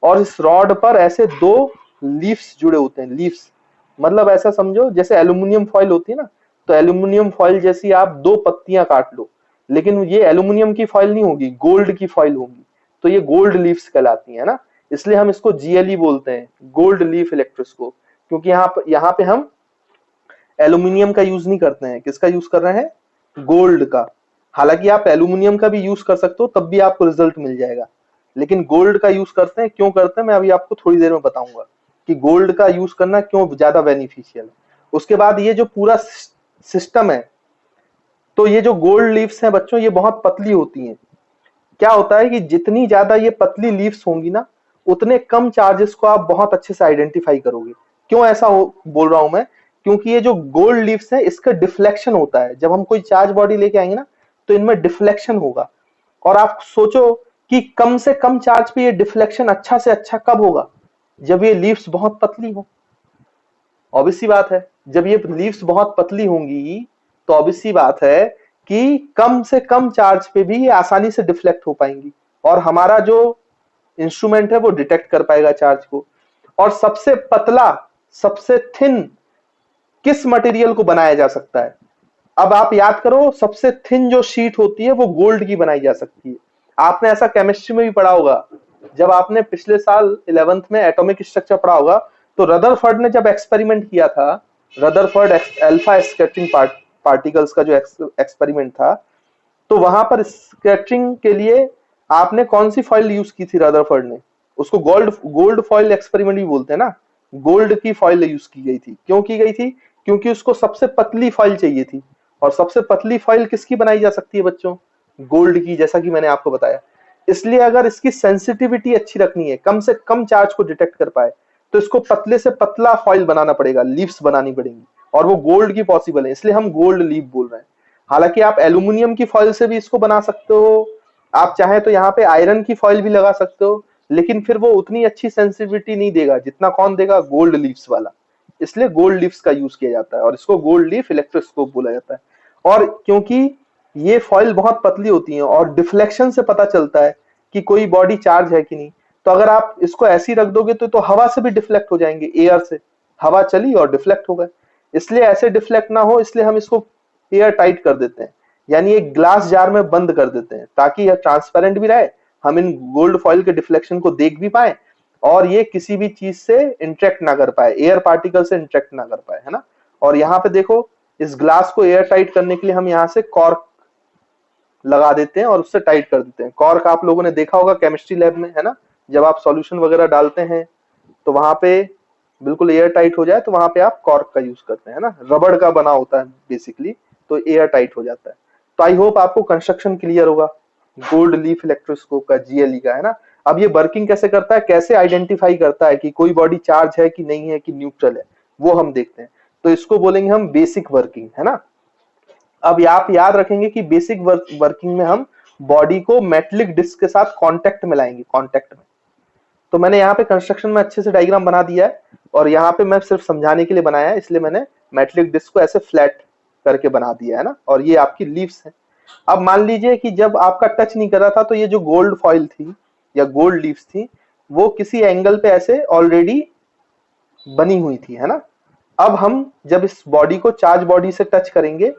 और इस रॉड पर ऐसे दो लीफ्स जुड़े होते हैं। लीफ्स मतलब ऐसा समझो जैसे एल्यूमिनियम फॉइल होती है ना, तो एल्यूमिनियम फॉइल जैसी आप दो पत्तियां काट लो, लेकिन ये एल्यूमिनियम की फॉइल नहीं होगी, गोल्ड की फॉइल होगी, तो ये गोल्ड लीफ्स कहलाती है ना। इसलिए हम इसको जीएलई बोलते हैं, गोल्ड लीफ इलेक्ट्रोस्कोप, क्योंकि यहाँ पे हम एल्यूमिनियम का यूज नहीं करते हैं। किसका यूज कर रहे हैं, गोल्ड का। हालांकि आप एल्यूमिनियम का भी यूज कर सकते हो, तब भी आपको रिजल्ट मिल जाएगा, लेकिन गोल्ड का यूज करते हैं। क्यों करते हैं मैं अभी आपको थोड़ी देर में बताऊंगा कि गोल्ड का यूज करना क्यों ज्यादा बेनिफिशियल है। उसके बाद ये जो पूरा सिस्टम है, तो ये जो गोल्ड लीव्स हैं बच्चों ये बहुत पतली होती हैं। क्या होता है कि जितनी ज्यादा ये पतली लीव्स होंगी ना, उतने कम चार्जेस को आप बहुत अच्छे से आइडेंटिफाई करोगे। क्यों ऐसा बोल रहा हूं मैं, क्योंकि ये जो गोल्ड लीव्स है इसका डिफ्लेक्शन होता है। जब हम कोई चार्ज बॉडी लेके आएंगे ना तो इनमें डिफ्लेक्शन होगा। और आप सोचो कि कम से कम चार्ज पे ये डिफ्लेक्शन अच्छा से अच्छा कब होगा, जब ये लीव्स बहुत पतली हो। ऑब्वियस सी बात है, जब ये लीव्स बहुत पतली होंगी तो ऑब्वियस सी बात है कि कम से कम चार्ज पे भी ये आसानी से डिफ्लेक्ट हो पाएंगी और हमारा जो इंस्ट्रूमेंट है वो डिटेक्ट कर पाएगा चार्ज को। और सबसे पतला, सबसे थिन किस मटेरियल को बनाया जा सकता है? अब आप याद करो, सबसे थिन जो शीट होती है वो गोल्ड की बनाई जा सकती है। आपने ऐसा केमिस्ट्री में भी पढ़ा होगा, जब आपने पिछले साल 11th में एटॉमिक स्ट्रक्चर पढ़ा होगा, तो रदरफोर्ड ने जब एक्सपेरिमेंट किया था, रदरफोर्ड अल्फा स्कैटरिंग पार्टिकल्स का जो एक्सपेरिमेंट था, तो वहां पर स्कैटरिंग के लिए आपने कौन सी फॉइल यूज की थी रदरफोर्ड ने? उसको गोल्ड गोल्ड फॉइल एक्सपेरिमेंट भी बोलते हैं ना। गोल्ड की फॉइल यूज की गई थी। क्यों की गई थी? क्योंकि उसको सबसे पतली फॉइल चाहिए थी, और सबसे पतली फॉइल किसकी बनाई जा सकती है बच्चों? गोल्ड की, जैसा कि मैंने आपको बताया। इसलिए अगर इसकी सेंसिटिविटी अच्छी रखनी है, कम से कम चार्ज को डिटेक्ट कर पाए, तो इसको पतले से पतला फॉइल बनाना पड़ेगा, लीव्स बनानी पड़ेंगी, और वो गोल्ड की पॉसिबल है, इसलिए हम गोल्ड लीफ बोल रहे हैं। हालांकि आप एल्यूमिनियम की फॉइल से भी इसको बना सकते हो, आप चाहे तो यहाँ पे आयरन की फॉइल भी लगा सकते हो, लेकिन फिर वो उतनी अच्छी सेंसिटिविटी नहीं देगा जितना कौन देगा? गोल्ड लीव्स वाला। इसलिए गोल्ड लीव्स का यूज किया जाता है और इसको गोल्ड लीफ इलेक्ट्रोस्कोप बोला जाता है। और क्योंकि ये फॉइल बहुत पतली होती है और डिफ्लेक्शन से पता चलता है कि कोई बॉडी चार्ज है कि नहीं, तो अगर आप इसको ऐसी रख दोगे तो हवा से भी डिफ्लेक्ट हो जाएंगे, एयर से। हवा चली और डिफ्लेक्ट हो गए, इसलिए ऐसे डिफ्लेक्ट ना हो, इसलिए हम इसको एयर टाइट कर देते हैं, यानी एक ग्लास जार में बंद कर देते हैं, ताकि यह ट्रांसपेरेंट भी रहे, हम इन गोल्ड फॉइल के डिफ्लेक्शन को देख भी पाए, और ये किसी भी चीज से इंटरेक्ट ना कर पाए, एयर पार्टिकल से इंटरेक्ट ना कर पाए, है ना। और यहाँ पे देखो, इस ग्लास को एयर टाइट करने के लिए हम यहाँ से कॉर्क लगा देते हैं और उससे टाइट कर देते हैं। कॉर्क आप लोगों ने देखा होगा केमिस्ट्री लैब में, है ना, जब आप सॉल्यूशन वगैरह डालते हैं तो वहां पे बिल्कुल एयर टाइट हो जाए तो वहां पे आप कॉर्क का यूज करते हैं ना, रबड़ का बना होता है बेसिकली, तो एयर टाइट हो जाता है। तो आई होप आपको कंस्ट्रक्शन क्लियर होगा गोल्ड लीफ इलेक्ट्रोस्कोप का, जीएलई का, है ना। अब ये वर्किंग कैसे करता है, कैसे आइडेंटिफाई करता है कि कोई बॉडी चार्ज है कि नहीं है, कि न्यूट्रल है, वो हम देखते हैं। तो इसको बोलेंगे हम बेसिक वर्किंग, है ना। अब आप याद रखेंगे कि बेसिक वर्किंग में हम बॉडी को मेटलिक डिस्क के साथ कांटेक्ट में लाएंगे, कांटेक्ट में। तो मैंने यहाँ पे कंस्ट्रक्शन में अच्छे से डायग्राम बना दिया है, और यहाँ पे मैं सिर्फ समझाने के लिए बनाया है, इसलिए मैंने मेटलिक डिस्क को ऐसे फ्लैट करके बना दिया है ना, और ये आपकी लीव्स है। अब मान लीजिए कि जब आपका टच नहीं कर रहा था, तो ये जो गोल्ड फॉइल थी या गोल्ड लीव्स थी, वो किसी एंगल पे ऐसे ऑलरेडी बनी हुई थी, है ना। अब हम जब इस बॉडी को चार्ज बॉडी से टच करेंगे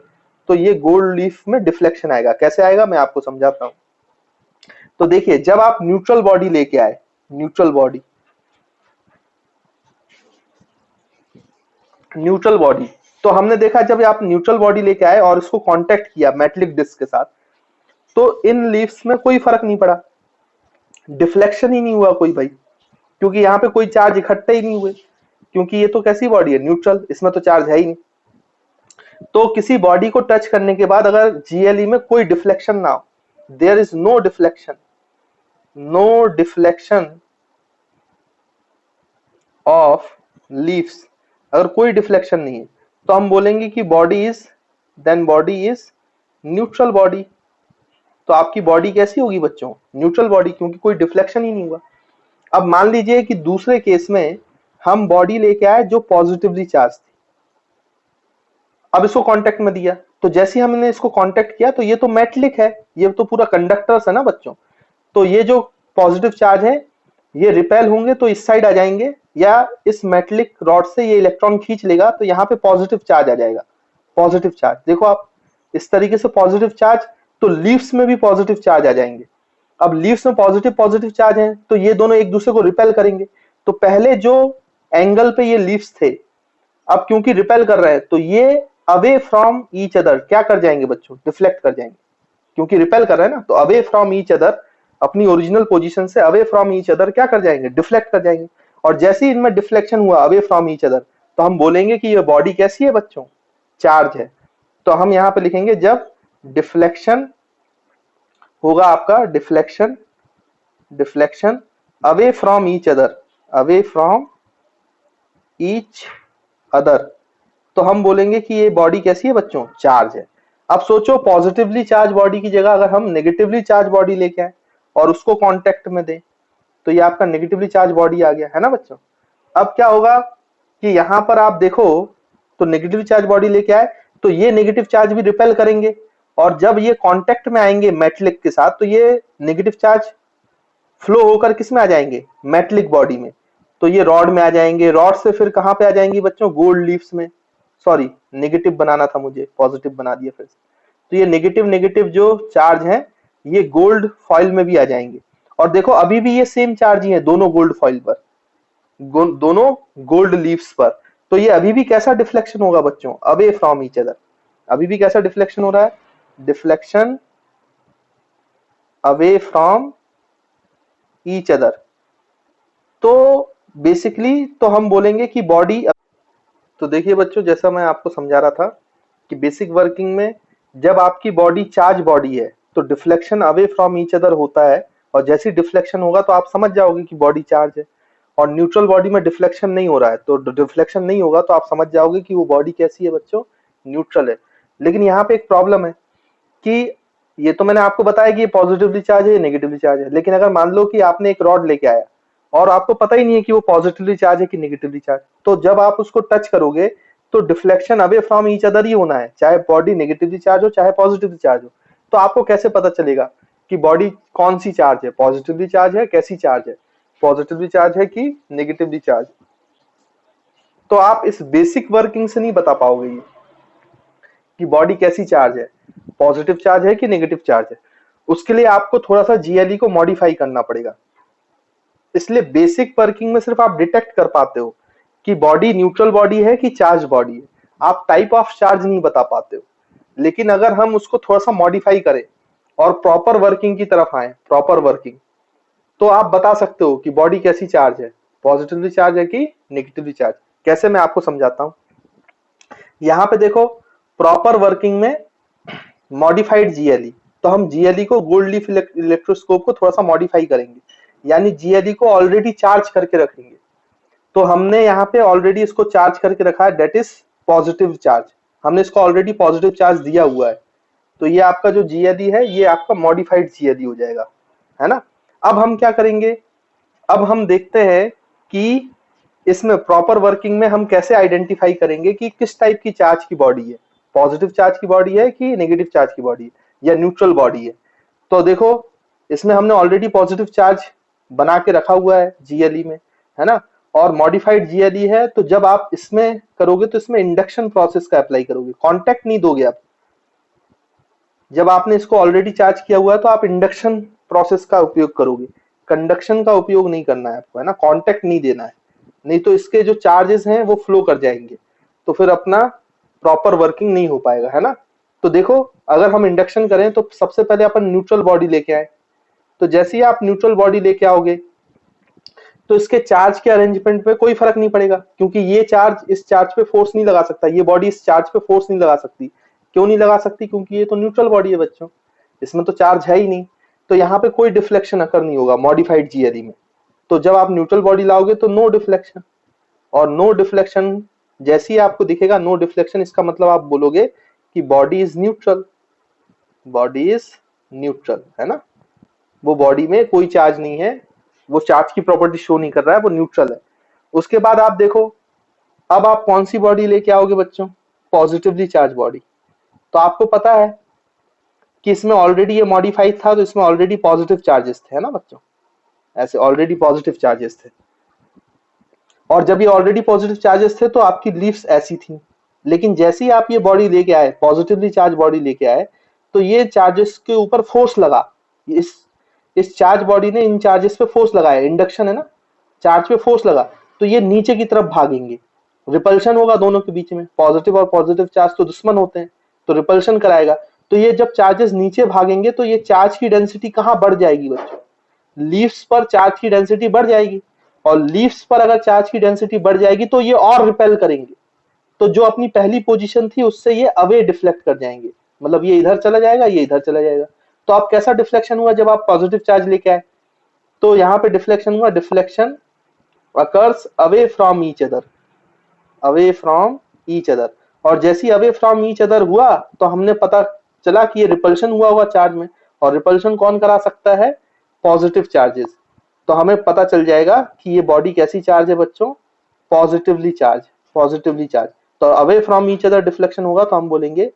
तो ये गोल्ड लीफ में डिफ्लेक्शन आएगा। कैसे आएगा मैं आपको समझाता हूं। तो देखिए, जब आप न्यूट्रल बॉडी लेके आए, न्यूट्रल बॉडी, न्यूट्रल बॉडी, तो हमने देखा जब आप न्यूट्रल बॉडी लेके आए और इसको कांटेक्ट किया मेटलिक डिस्क के साथ, तो इन लीव्स में कोई फर्क नहीं पड़ा, डिफ्लेक्शन ही नहीं हुआ कोई भाई, क्योंकि यहाँ पे कोई चार्ज इकट्ठे ही नहीं हुए, क्योंकि ये तो कैसी बॉडी है? न्यूट्रल, इसमें तो चार्ज है ही नहीं। तो किसी बॉडी को टच करने के बाद अगर जीएलई में कोई डिफ्लेक्शन ना हो, there is no deflection, no deflection of leaves, अगर कोई डिफ्लेक्शन नहीं है, तो हम बोलेंगे कि body is, then body is neutral body. तो आपकी बॉडी कैसी होगी बच्चों? न्यूट्रल बॉडी, क्योंकि कोई डिफ्लेक्शन ही नहीं हुआ। अब मान लीजिए कि दूसरे केस में हम बॉडी लेके आए जो पॉजिटिवली चार्ज थी, अब इसको कांटेक्ट में दिया, तो जैसे ही हमने इसको कांटेक्ट किया तो ये तो मेटलिक है, ये तो पूरा कंडक्टर्स है ना बच्चों, तो ये जो पॉजिटिव चार्ज है ये रिपेल होंगे तो इस साइड आ जाएंगे, या इस मेटलिक रॉड से ये इलेक्ट्रॉन खींच लेगा तो यहाँ पे पॉजिटिव चार्ज आ जाएगा। पॉजिटिव चार्ज देखो आप, इस तरीके से पॉजिटिव चार्ज, तो लीव्स में भी पॉजिटिव चार्ज आ जाएंगे। अब लीव्स में पॉजिटिव पॉजिटिव चार्ज है तो ये दोनों एक दूसरे को रिपेल करेंगे, तो पहले जो एंगल पे ये लीव्स थे, अब क्योंकि रिपेल कर रहे हैं तो ये अवे फ्रॉम ईच अदर क्या कर जाएंगे बच्चों? डिफ्लेक्ट कर जाएंगे, क्योंकि रिपेल कर रहे हैं ना, तो अवे फ्रॉम ईच अदर, अपनी ओरिजिनल पोजीशन से अवे फ्रॉम ईच अदर क्या कर जाएंगे? डिफ्लेक्ट कर जाएंगे। और जैसे ही इनमें डिफ्लेक्शन हुआ अवे फ्रॉम ईच अदर, तो हम बोलेंगे कि ये बॉडी कैसी है बच्चों? चार्ज है। तो हम यहाँ पे लिखेंगे जब डिफ्लेक्शन होगा आपका, deflection, deflection away from each other, away from each other, तो हम बोलेंगे कि ये बॉडी कैसी है बच्चों? चार्ज है। अब सोचो, पॉजिटिवली चार्ज बॉडी की जगह अगर हम नेगेटिवली चार्ज बॉडी लेके आए और उसको कांटेक्ट में दे, तो ये आपका नेगेटिवली चार्ज बॉडी आ गया, है ना बच्चों। अब क्या होगा कि यहाँ पर आप देखो तो नेगेटिव चार्ज बॉडी लेके आए तो ये नेगेटिव चार्ज भी रिपेल करेंगे, और जब ये कांटेक्ट में आएंगे मेटलिक के साथ तो ये नेगेटिव चार्ज फ्लो होकर किस में आ जाएंगे, मेटलिक बॉडी में। तो ये रॉड में आ जाएंगे, रॉड से फिर कहाँ पे आ जाएंगी बच्चों, गोल्ड लीव्स में। सॉरी, नेगेटिव बनाना था मुझे, पॉजिटिव बना दिया फिर से। तो ये नेगेटिव नेगेटिव जो चार्ज है ये गोल्ड फॉइल में भी आ जाएंगे। और देखो अभी भी ये सेम चार्ज ही है दोनों गोल्ड फॉइल पर, दोनों गोल्ड लीव्स पर। तो ये अभी भी कैसा डिफ्लेक्शन होगा बच्चों, अवे फ्रॉम ईच अदर। अभी भी कैसा डिफ्लेक्शन हो रहा है, deflection away from each other. तो बेसिकली तो हम बोलेंगे कि बॉडी, तो देखिए बच्चों जैसा मैं आपको समझा रहा था कि बेसिक वर्किंग में जब आपकी बॉडी चार्ज बॉडी है तो deflection away from each other होता है, और जैसी डिफ्लेक्शन होगा तो आप समझ जाओगे कि बॉडी चार्ज है। और न्यूट्रल बॉडी में डिफ्लेक्शन नहीं हो रहा है, तो डिफ्लेक्शन नहीं होगा तो आप समझ जाओगे कि वो बॉडी कैसी है बच्चों, न्यूट्रल है। लेकिन यहाँ पे एक प्रॉब्लम है कि ये तो मैंने आपको बताया कि ये पॉजिटिवली चार्ज है, नेगेटिवली चार्ज है, लेकिन अगर मान लो कि आपने एक रॉड लेके आया और आपको पता ही नहीं है कि वो पॉजिटिवली चार्ज है कि नेगेटिवली चार्ज, तो जब आप उसको टच करोगे तो deflection away from each other ही होना है, चाहे बॉडी नेगेटिवली चार्ज हो चाहे पॉजिटिवली चार्ज हो। तो आपको कैसे पता चलेगा कि बॉडी कौन सी चार्ज है, पॉजिटिवली चार्ज है, कैसी चार्ज है, पॉजिटिवली चार्ज है कि नेगेटिवली चार्ज। तो आप इस बेसिक वर्किंग से नहीं बता पाओगे ये कि बॉडी कैसी चार्ज है, पॉजिटिव चार्ज है कि नेगेटिव चार्ज है। उसके लिए आपको थोड़ा सा जीएलई को मॉडिफाई करना पड़ेगा। इसलिए बेसिक वर्किंग में सिर्फ आप डिटेक्ट कर पाते हो कि बॉडी न्यूट्रल बॉडी है कि चार्ज बॉडी है, आप टाइप ऑफ चार्ज नहीं बता पाते हो। लेकिन अगर हम उसको थोड़ा सा मॉडिफाई करें और प्रॉपर वर्किंग की तरफ आए, प्रॉपर वर्किंग, तो आप बता सकते हो कि बॉडी कैसी चार्ज है, पॉजिटिवली चार्ज है कि नेगेटिवली चार्ज। कैसे, मैं आपको समझाता हूं। यहाँ पे देखो प्रॉपर वर्किंग में मॉडिफाइड जीएलई, तो हम जीएलई को गोल्ड लीफ इलेक्ट्रोस्कोप को थोड़ा सा मॉडिफाई करेंगे, यानी जीएलई को ऑलरेडी चार्ज करके रखेंगे। तो हमने यहाँ पे ऑलरेडी इसको चार्ज करके रखा है, डेट इज पॉजिटिव चार्ज, हमने इसको ऑलरेडी पॉजिटिव चार्ज दिया हुआ है। तो ये आपका जो जीएलई है ये आपका मॉडिफाइड जीएलई हो जाएगा, है ना। अब हम क्या करेंगे, अब हम देखते हैं कि इसमें प्रॉपर वर्किंग में हम कैसे आइडेंटिफाई करेंगे कि किस टाइप की चार्ज की बॉडी है, पॉजिटिव चार्ज की बॉडी है कि नेगेटिव चार्ज की बॉडी है या न्यूट्रल बॉडी है। तो देखो इसमें हमने ऑलरेडी पॉजिटिव चार्ज बना के रखा हुआ है जीएलई में, है ना, और मॉडिफाइड जीएलई है। तो जब आप इसमें करोगे तो इसमें इंडक्शन प्रोसेस का अप्लाई करोगे, कांटेक्ट नहीं दोगे आप। जब आपने इसको ऑलरेडी चार्ज किया हुआ है तो आप इंडक्शन प्रोसेस का उपयोग करोगे, कंडक्शन का उपयोग नहीं करना है आपको, है ना, कांटेक्ट नहीं देना है, नहीं तो इसके जो चार्जेस हैं वो फ्लो कर जाएंगे, तो फिर अपना प्रॉपर वर्किंग नहीं हो पाएगा, है ना। तो देखो अगर हम इंडक्शन करें तो सबसे पहले अपन न्यूट्रल बॉडी लेके आए, तो जैसे ही आप न्यूट्रल बॉडी लेके आओगे तो इसके चार्ज के अरेंजमेंट में कोई फर्क नहीं पड़ेगा, क्योंकि ये चार्ज इस चार्ज पे फोर्स नहीं लगा सकता, ये बॉडी इस चार्ज पे फोर्स नहीं लगा सकती। क्यों नहीं लगा सकती, क्योंकि ये तो न्यूट्रल बॉडी है बच्चों, इसमें तो चार्ज है ही नहीं, तो यहाँ पे कोई डिफ्लेक्शन अकर नहीं होगा मॉडिफाइड जीएलई में। तो जब आप न्यूट्रल बॉडी लाओगे तो नो डिफ्लेक्शन, और नो डिफ्लेक्शन जैसे ही आपको दिखेगा नो डिफ्लेक्शन, इसका मतलब आप बोलोगे कि body is neutral, body is neutral, है ना, वो बॉडी में कोई चार्ज नहीं है, वो चार्ज की प्रॉपर्टी शो नहीं कर रहा है, वो न्यूट्रल है। उसके बाद आप देखो अब आप कौन सी बॉडी लेके आओगे बच्चों, पॉजिटिवली चार्ज बॉडी। तो आपको पता है कि इसमें ऑलरेडी ये मॉडिफाइड था, तो इसमें ऑलरेडी पॉजिटिव चार्जेस थे, है ना बच्चों, ऐसे ऑलरेडी पॉजिटिव चार्जेस थे। और जब ये ऑलरेडी पॉजिटिव चार्जेस थे तो आपकी लीव्स ऐसी थी, लेकिन जैसे ही आप ये बॉडी लेके आए, पॉजिटिवली चार्ज बॉडी लेके आए, तो ये चार्जेस के ऊपर फोर्स लगा, इस चार्ज बॉडी ने इन चार्जेस पे फोर्स लगाया, इंडक्शन है ना, चार्ज पे फोर्स लगा, तो ये नीचे की तरफ भागेंगे, रिपल्शन होगा दोनों के बीच में, पॉजिटिव और पॉजिटिव चार्ज तो दुश्मन होते हैं, तो रिपल्शन कराएगा। तो ये जब चार्जेस नीचे भागेंगे तो ये चार्ज की डेंसिटी कहाँ बढ़ जाएगी बच्चों, लीव्स पर चार्ज की डेंसिटी बढ़ जाएगी, और लीव्स पर अगर चार्ज की डेंसिटी बढ़ जाएगी तो ये और रिपेल करेंगे, तो जो अपनी पहली पोजीशन थी उससे ये अवे डिफ्लेक्ट कर जाएंगे, मतलब ये इधर चला जाएगा, ये इधर चला जाएगा। तो आप कैसा डिफ्लेक्शन हुआ जब आप पॉजिटिव चार्ज लेके आए, तो यहाँ पे डिफ्लेक्शन हुआ, deflection occurs away from each other, away from each other. और जैसे ही अवे फ्रॉम ईच अदर हुआ तो हमने पता चला कि ये रिपल्शन हुआ चार्ज में, और रिपल्शन कौन करा सकता है, पॉजिटिव चार्जेस। तो हमें पता चल जाएगा कि ये बॉडी कैसी चार्ज है बच्चों, पॉजिटिवली चार्ज, पॉजिटिवली चार्ज। तो away from each other deflection होगा तो हम बोलेंगे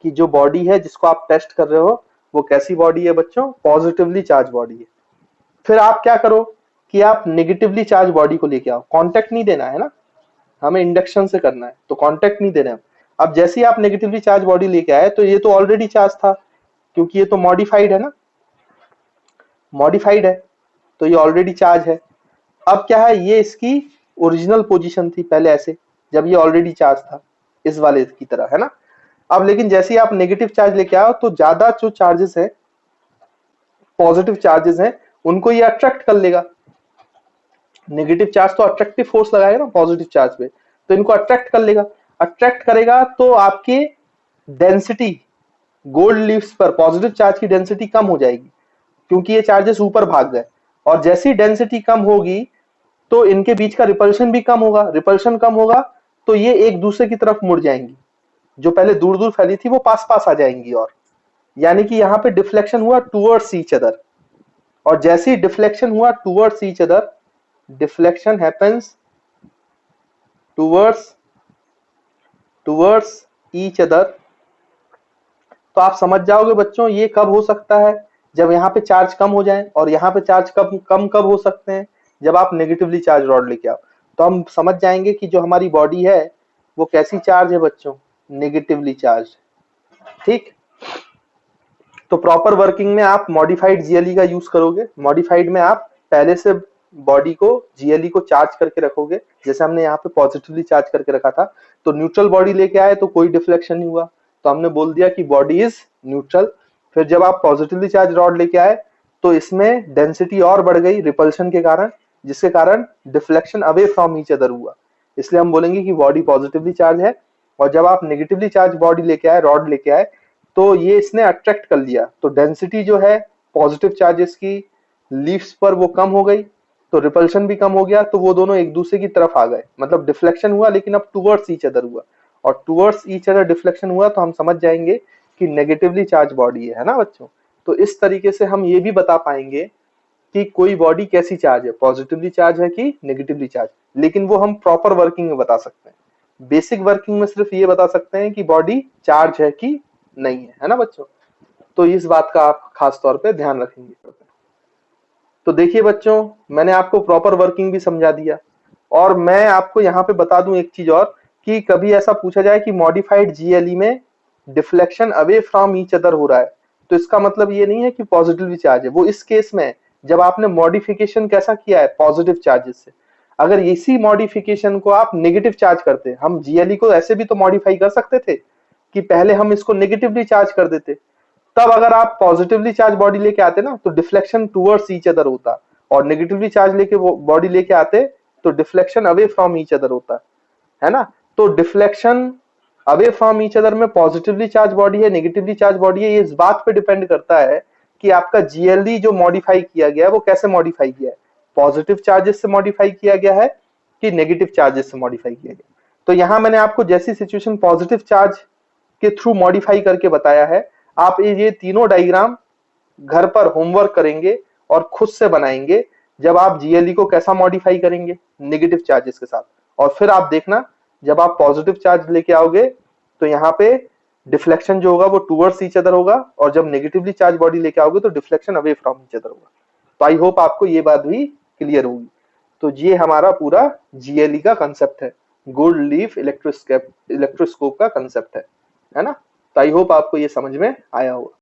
कि जो बॉडी है जिसको आप टेस्ट कर रहे हो वो कैसी बॉडी है बच्चों, पॉजिटिवली चार्ज बॉडी है। फिर आप क्या करो कि आप नेगेटिवली चार्ज बॉडी को लेके आओ, कांटेक्ट नहीं देना है ना, हमें इंडक्शन से करना है तो कांटेक्ट नहीं देना है। अब जैसे ही आप नेगेटिवली चार्ज बॉडी लेके आए तो ये तो ऑलरेडी चार्ज था, क्योंकि ये तो मॉडिफाइड है ना, मॉडिफाइड है तो ये ऑलरेडी चार्ज है। अब क्या है, ये इसकी ओरिजिनल पोजीशन थी पहले ऐसे, जब ये ऑलरेडी चार्ज था इस वाले की तरह, है ना। अब लेकिन जैसे ही आप नेगेटिव चार्ज लेके आओ तो ज्यादा जो चार्जेस है, पॉजिटिव चार्जेस हैं, उनको ये अट्रैक्ट कर लेगा। नेगेटिव चार्ज तो अट्रैक्टिव फोर्स लगाएगा ना पॉजिटिव चार्ज पे, तो इनको अट्रैक्ट कर लेगा। अट्रैक्ट करेगा तो आपके डेंसिटी गोल्ड लीव्स पर पॉजिटिव चार्ज की डेंसिटी कम हो जाएगी, क्योंकि ये चार्जेस ऊपर भाग गए। और जैसी डेंसिटी कम होगी तो इनके बीच का रिपल्शन भी कम होगा, रिपल्शन कम होगा तो ये एक दूसरे की तरफ मुड़ जाएंगी, जो पहले दूर दूर फैली थी वो पास पास आ जाएंगी। और यानी कि यहाँ पे डिफ्लेक्शन हुआ टूवर्ड्स ईच अदर, और जैसे ही डिफ्लेक्शन हुआ towards each other, deflection happens towards each other. तो आप समझ जाओगे बच्चों ये कब हो सकता है, जब यहाँ पे चार्ज कम हो जाए। और यहाँ पे चार्ज कब हो सकते हैं, जब आप नेगेटिवली चार्ज रॉड लेके आओ। तो हम समझ जाएंगे कि जो हमारी बॉडी है वो कैसी चार्ज है बच्चों, नेगेटिवली चार्ज। ठीक, तो प्रॉपर वर्किंग में आप मॉडिफाइड जीएलई का यूज करोगे। मॉडिफाइड में आप पहले से बॉडी को, जीएलई को चार्ज करके रखोगे, जैसे हमने यहाँ पे पॉजिटिवली चार्ज करके रखा था। तो न्यूट्रल बॉडी लेके आए तो कोई डिफ्लेक्शन नहीं हुआ, तो हमने बोल दिया कि बॉडी इज न्यूट्रल। फिर जब आप पॉजिटिवली चार्ज रॉड लेके आए तो इसमें डेंसिटी और बढ़ गई रिपल्शन के कारण, जिसके कारण deflection away from each other हुआ, इसलिए हम बोलेंगे कि बॉडी पॉजिटिवली चार्ज है। और जब आप नेगेटिवली चार्ज बॉडी लेके आए, रॉड लेके आए, तो ये इसने अट्रैक्ट कर लिया, तो डेंसिटी जो है पॉजिटिव चार्जेस की लीव्स पर वो कम हो गई, तो रिपल्शन भी कम हो गया, तो वो दोनों एक दूसरे की तरफ आ गए। मतलब डिफ्लेक्शन हुआ लेकिन अब टूवर्ड्स ईच अदर हुआ, और टूवर्ड्स ईच अदर डिफ्लेक्शन हुआ तो हम समझ जाएंगे कि नेगेटिवली चार्ज बॉडी है ना बच्चों। तो इस तरीके से हम ये भी बता पाएंगे कि कोई बॉडी कैसी चार्ज है, पॉजिटिवली चार्ज है कि नेगेटिवली चार्ज। लेकिन वो हम प्रॉपर वर्किंग में बता सकते हैं, बेसिक वर्किंग में सिर्फ ये बता सकते हैं कि बॉडी चार्ज है कि नहीं है ना बच्चों। तो इस बात का आप खास तौर पे ध्यान रखेंगे। तो देखिए बच्चों, मैंने आपको प्रॉपर वर्किंग भी समझा दिया, और मैं आपको यहाँ पे बता दूं एक चीज और, कि कभी ऐसा पूछा जाए कि मॉडिफाइड जीएलई में deflection away from each other हो रहा है, तो इसका मतलब ये नहीं है कि पॉजिटिवली चार्ज है। वो इस केस में जब आपने मॉडिफिकेशन कैसा किया है, पॉजिटिव चार्जेस से। अगर इसी मॉडिफिकेशन को आप नेगेटिव चार्ज करते, हम जीएलई को ऐसे भी तो मॉडिफाई कर सकते थे कि पहले हम इसको नेगेटिवली चार्ज कर देते, तब अगर आप पॉजिटिवली चार्ज बॉडी लेके आते ना तो डिफ्लेक्शन टूवर्ड्स ईच अदर होता, और नेगेटिवली चार्ज लेके बॉडी लेके आते तो deflection away from each other होता, है ना। तो deflection away from each other में पॉजिटिवली चार्ज बॉडी है, नेगेटिवली चार्ज बॉडी है, ये इस बात पे डिपेंड करता है कि आपका जीएलई जो मॉडिफाई किया गया है वो कैसे मॉडिफाई किया है, पॉजिटिव चार्जेस से मॉडिफाई किया गया है कि नेगेटिव चार्जेस से मॉडिफाई किया गया। तो यहां मैंने आपको जैसी सिचुएशन पॉजिटिव चार्ज के थ्रू मॉडिफाई करके बताया है, आप ये तीनों डायग्राम घर पर होमवर्क करेंगे और खुद से बनाएंगे, जब आप जीएलई को कैसा मॉडिफाई करेंगे नेगेटिव चार्जेस के साथ। और फिर आप देखना जब आप पॉजिटिव चार्ज लेके आओगे तो यहाँ पे डिफ्लेक्शन जो होगा वो टूवर्ड्स ईच अदर होगा, और जब नेगेटिवली चार्ज बॉडी लेके आओगे तो deflection away from each other होगा। तो आई होप आपको ये बात भी क्लियर होगी। तो ये हमारा पूरा जीएलई का कंसेप्ट है, गोल्ड लीफ इलेक्ट्रोस्कोप का कंसेप्ट है ना। तो आई होप आपको ये समझ में आया होगा।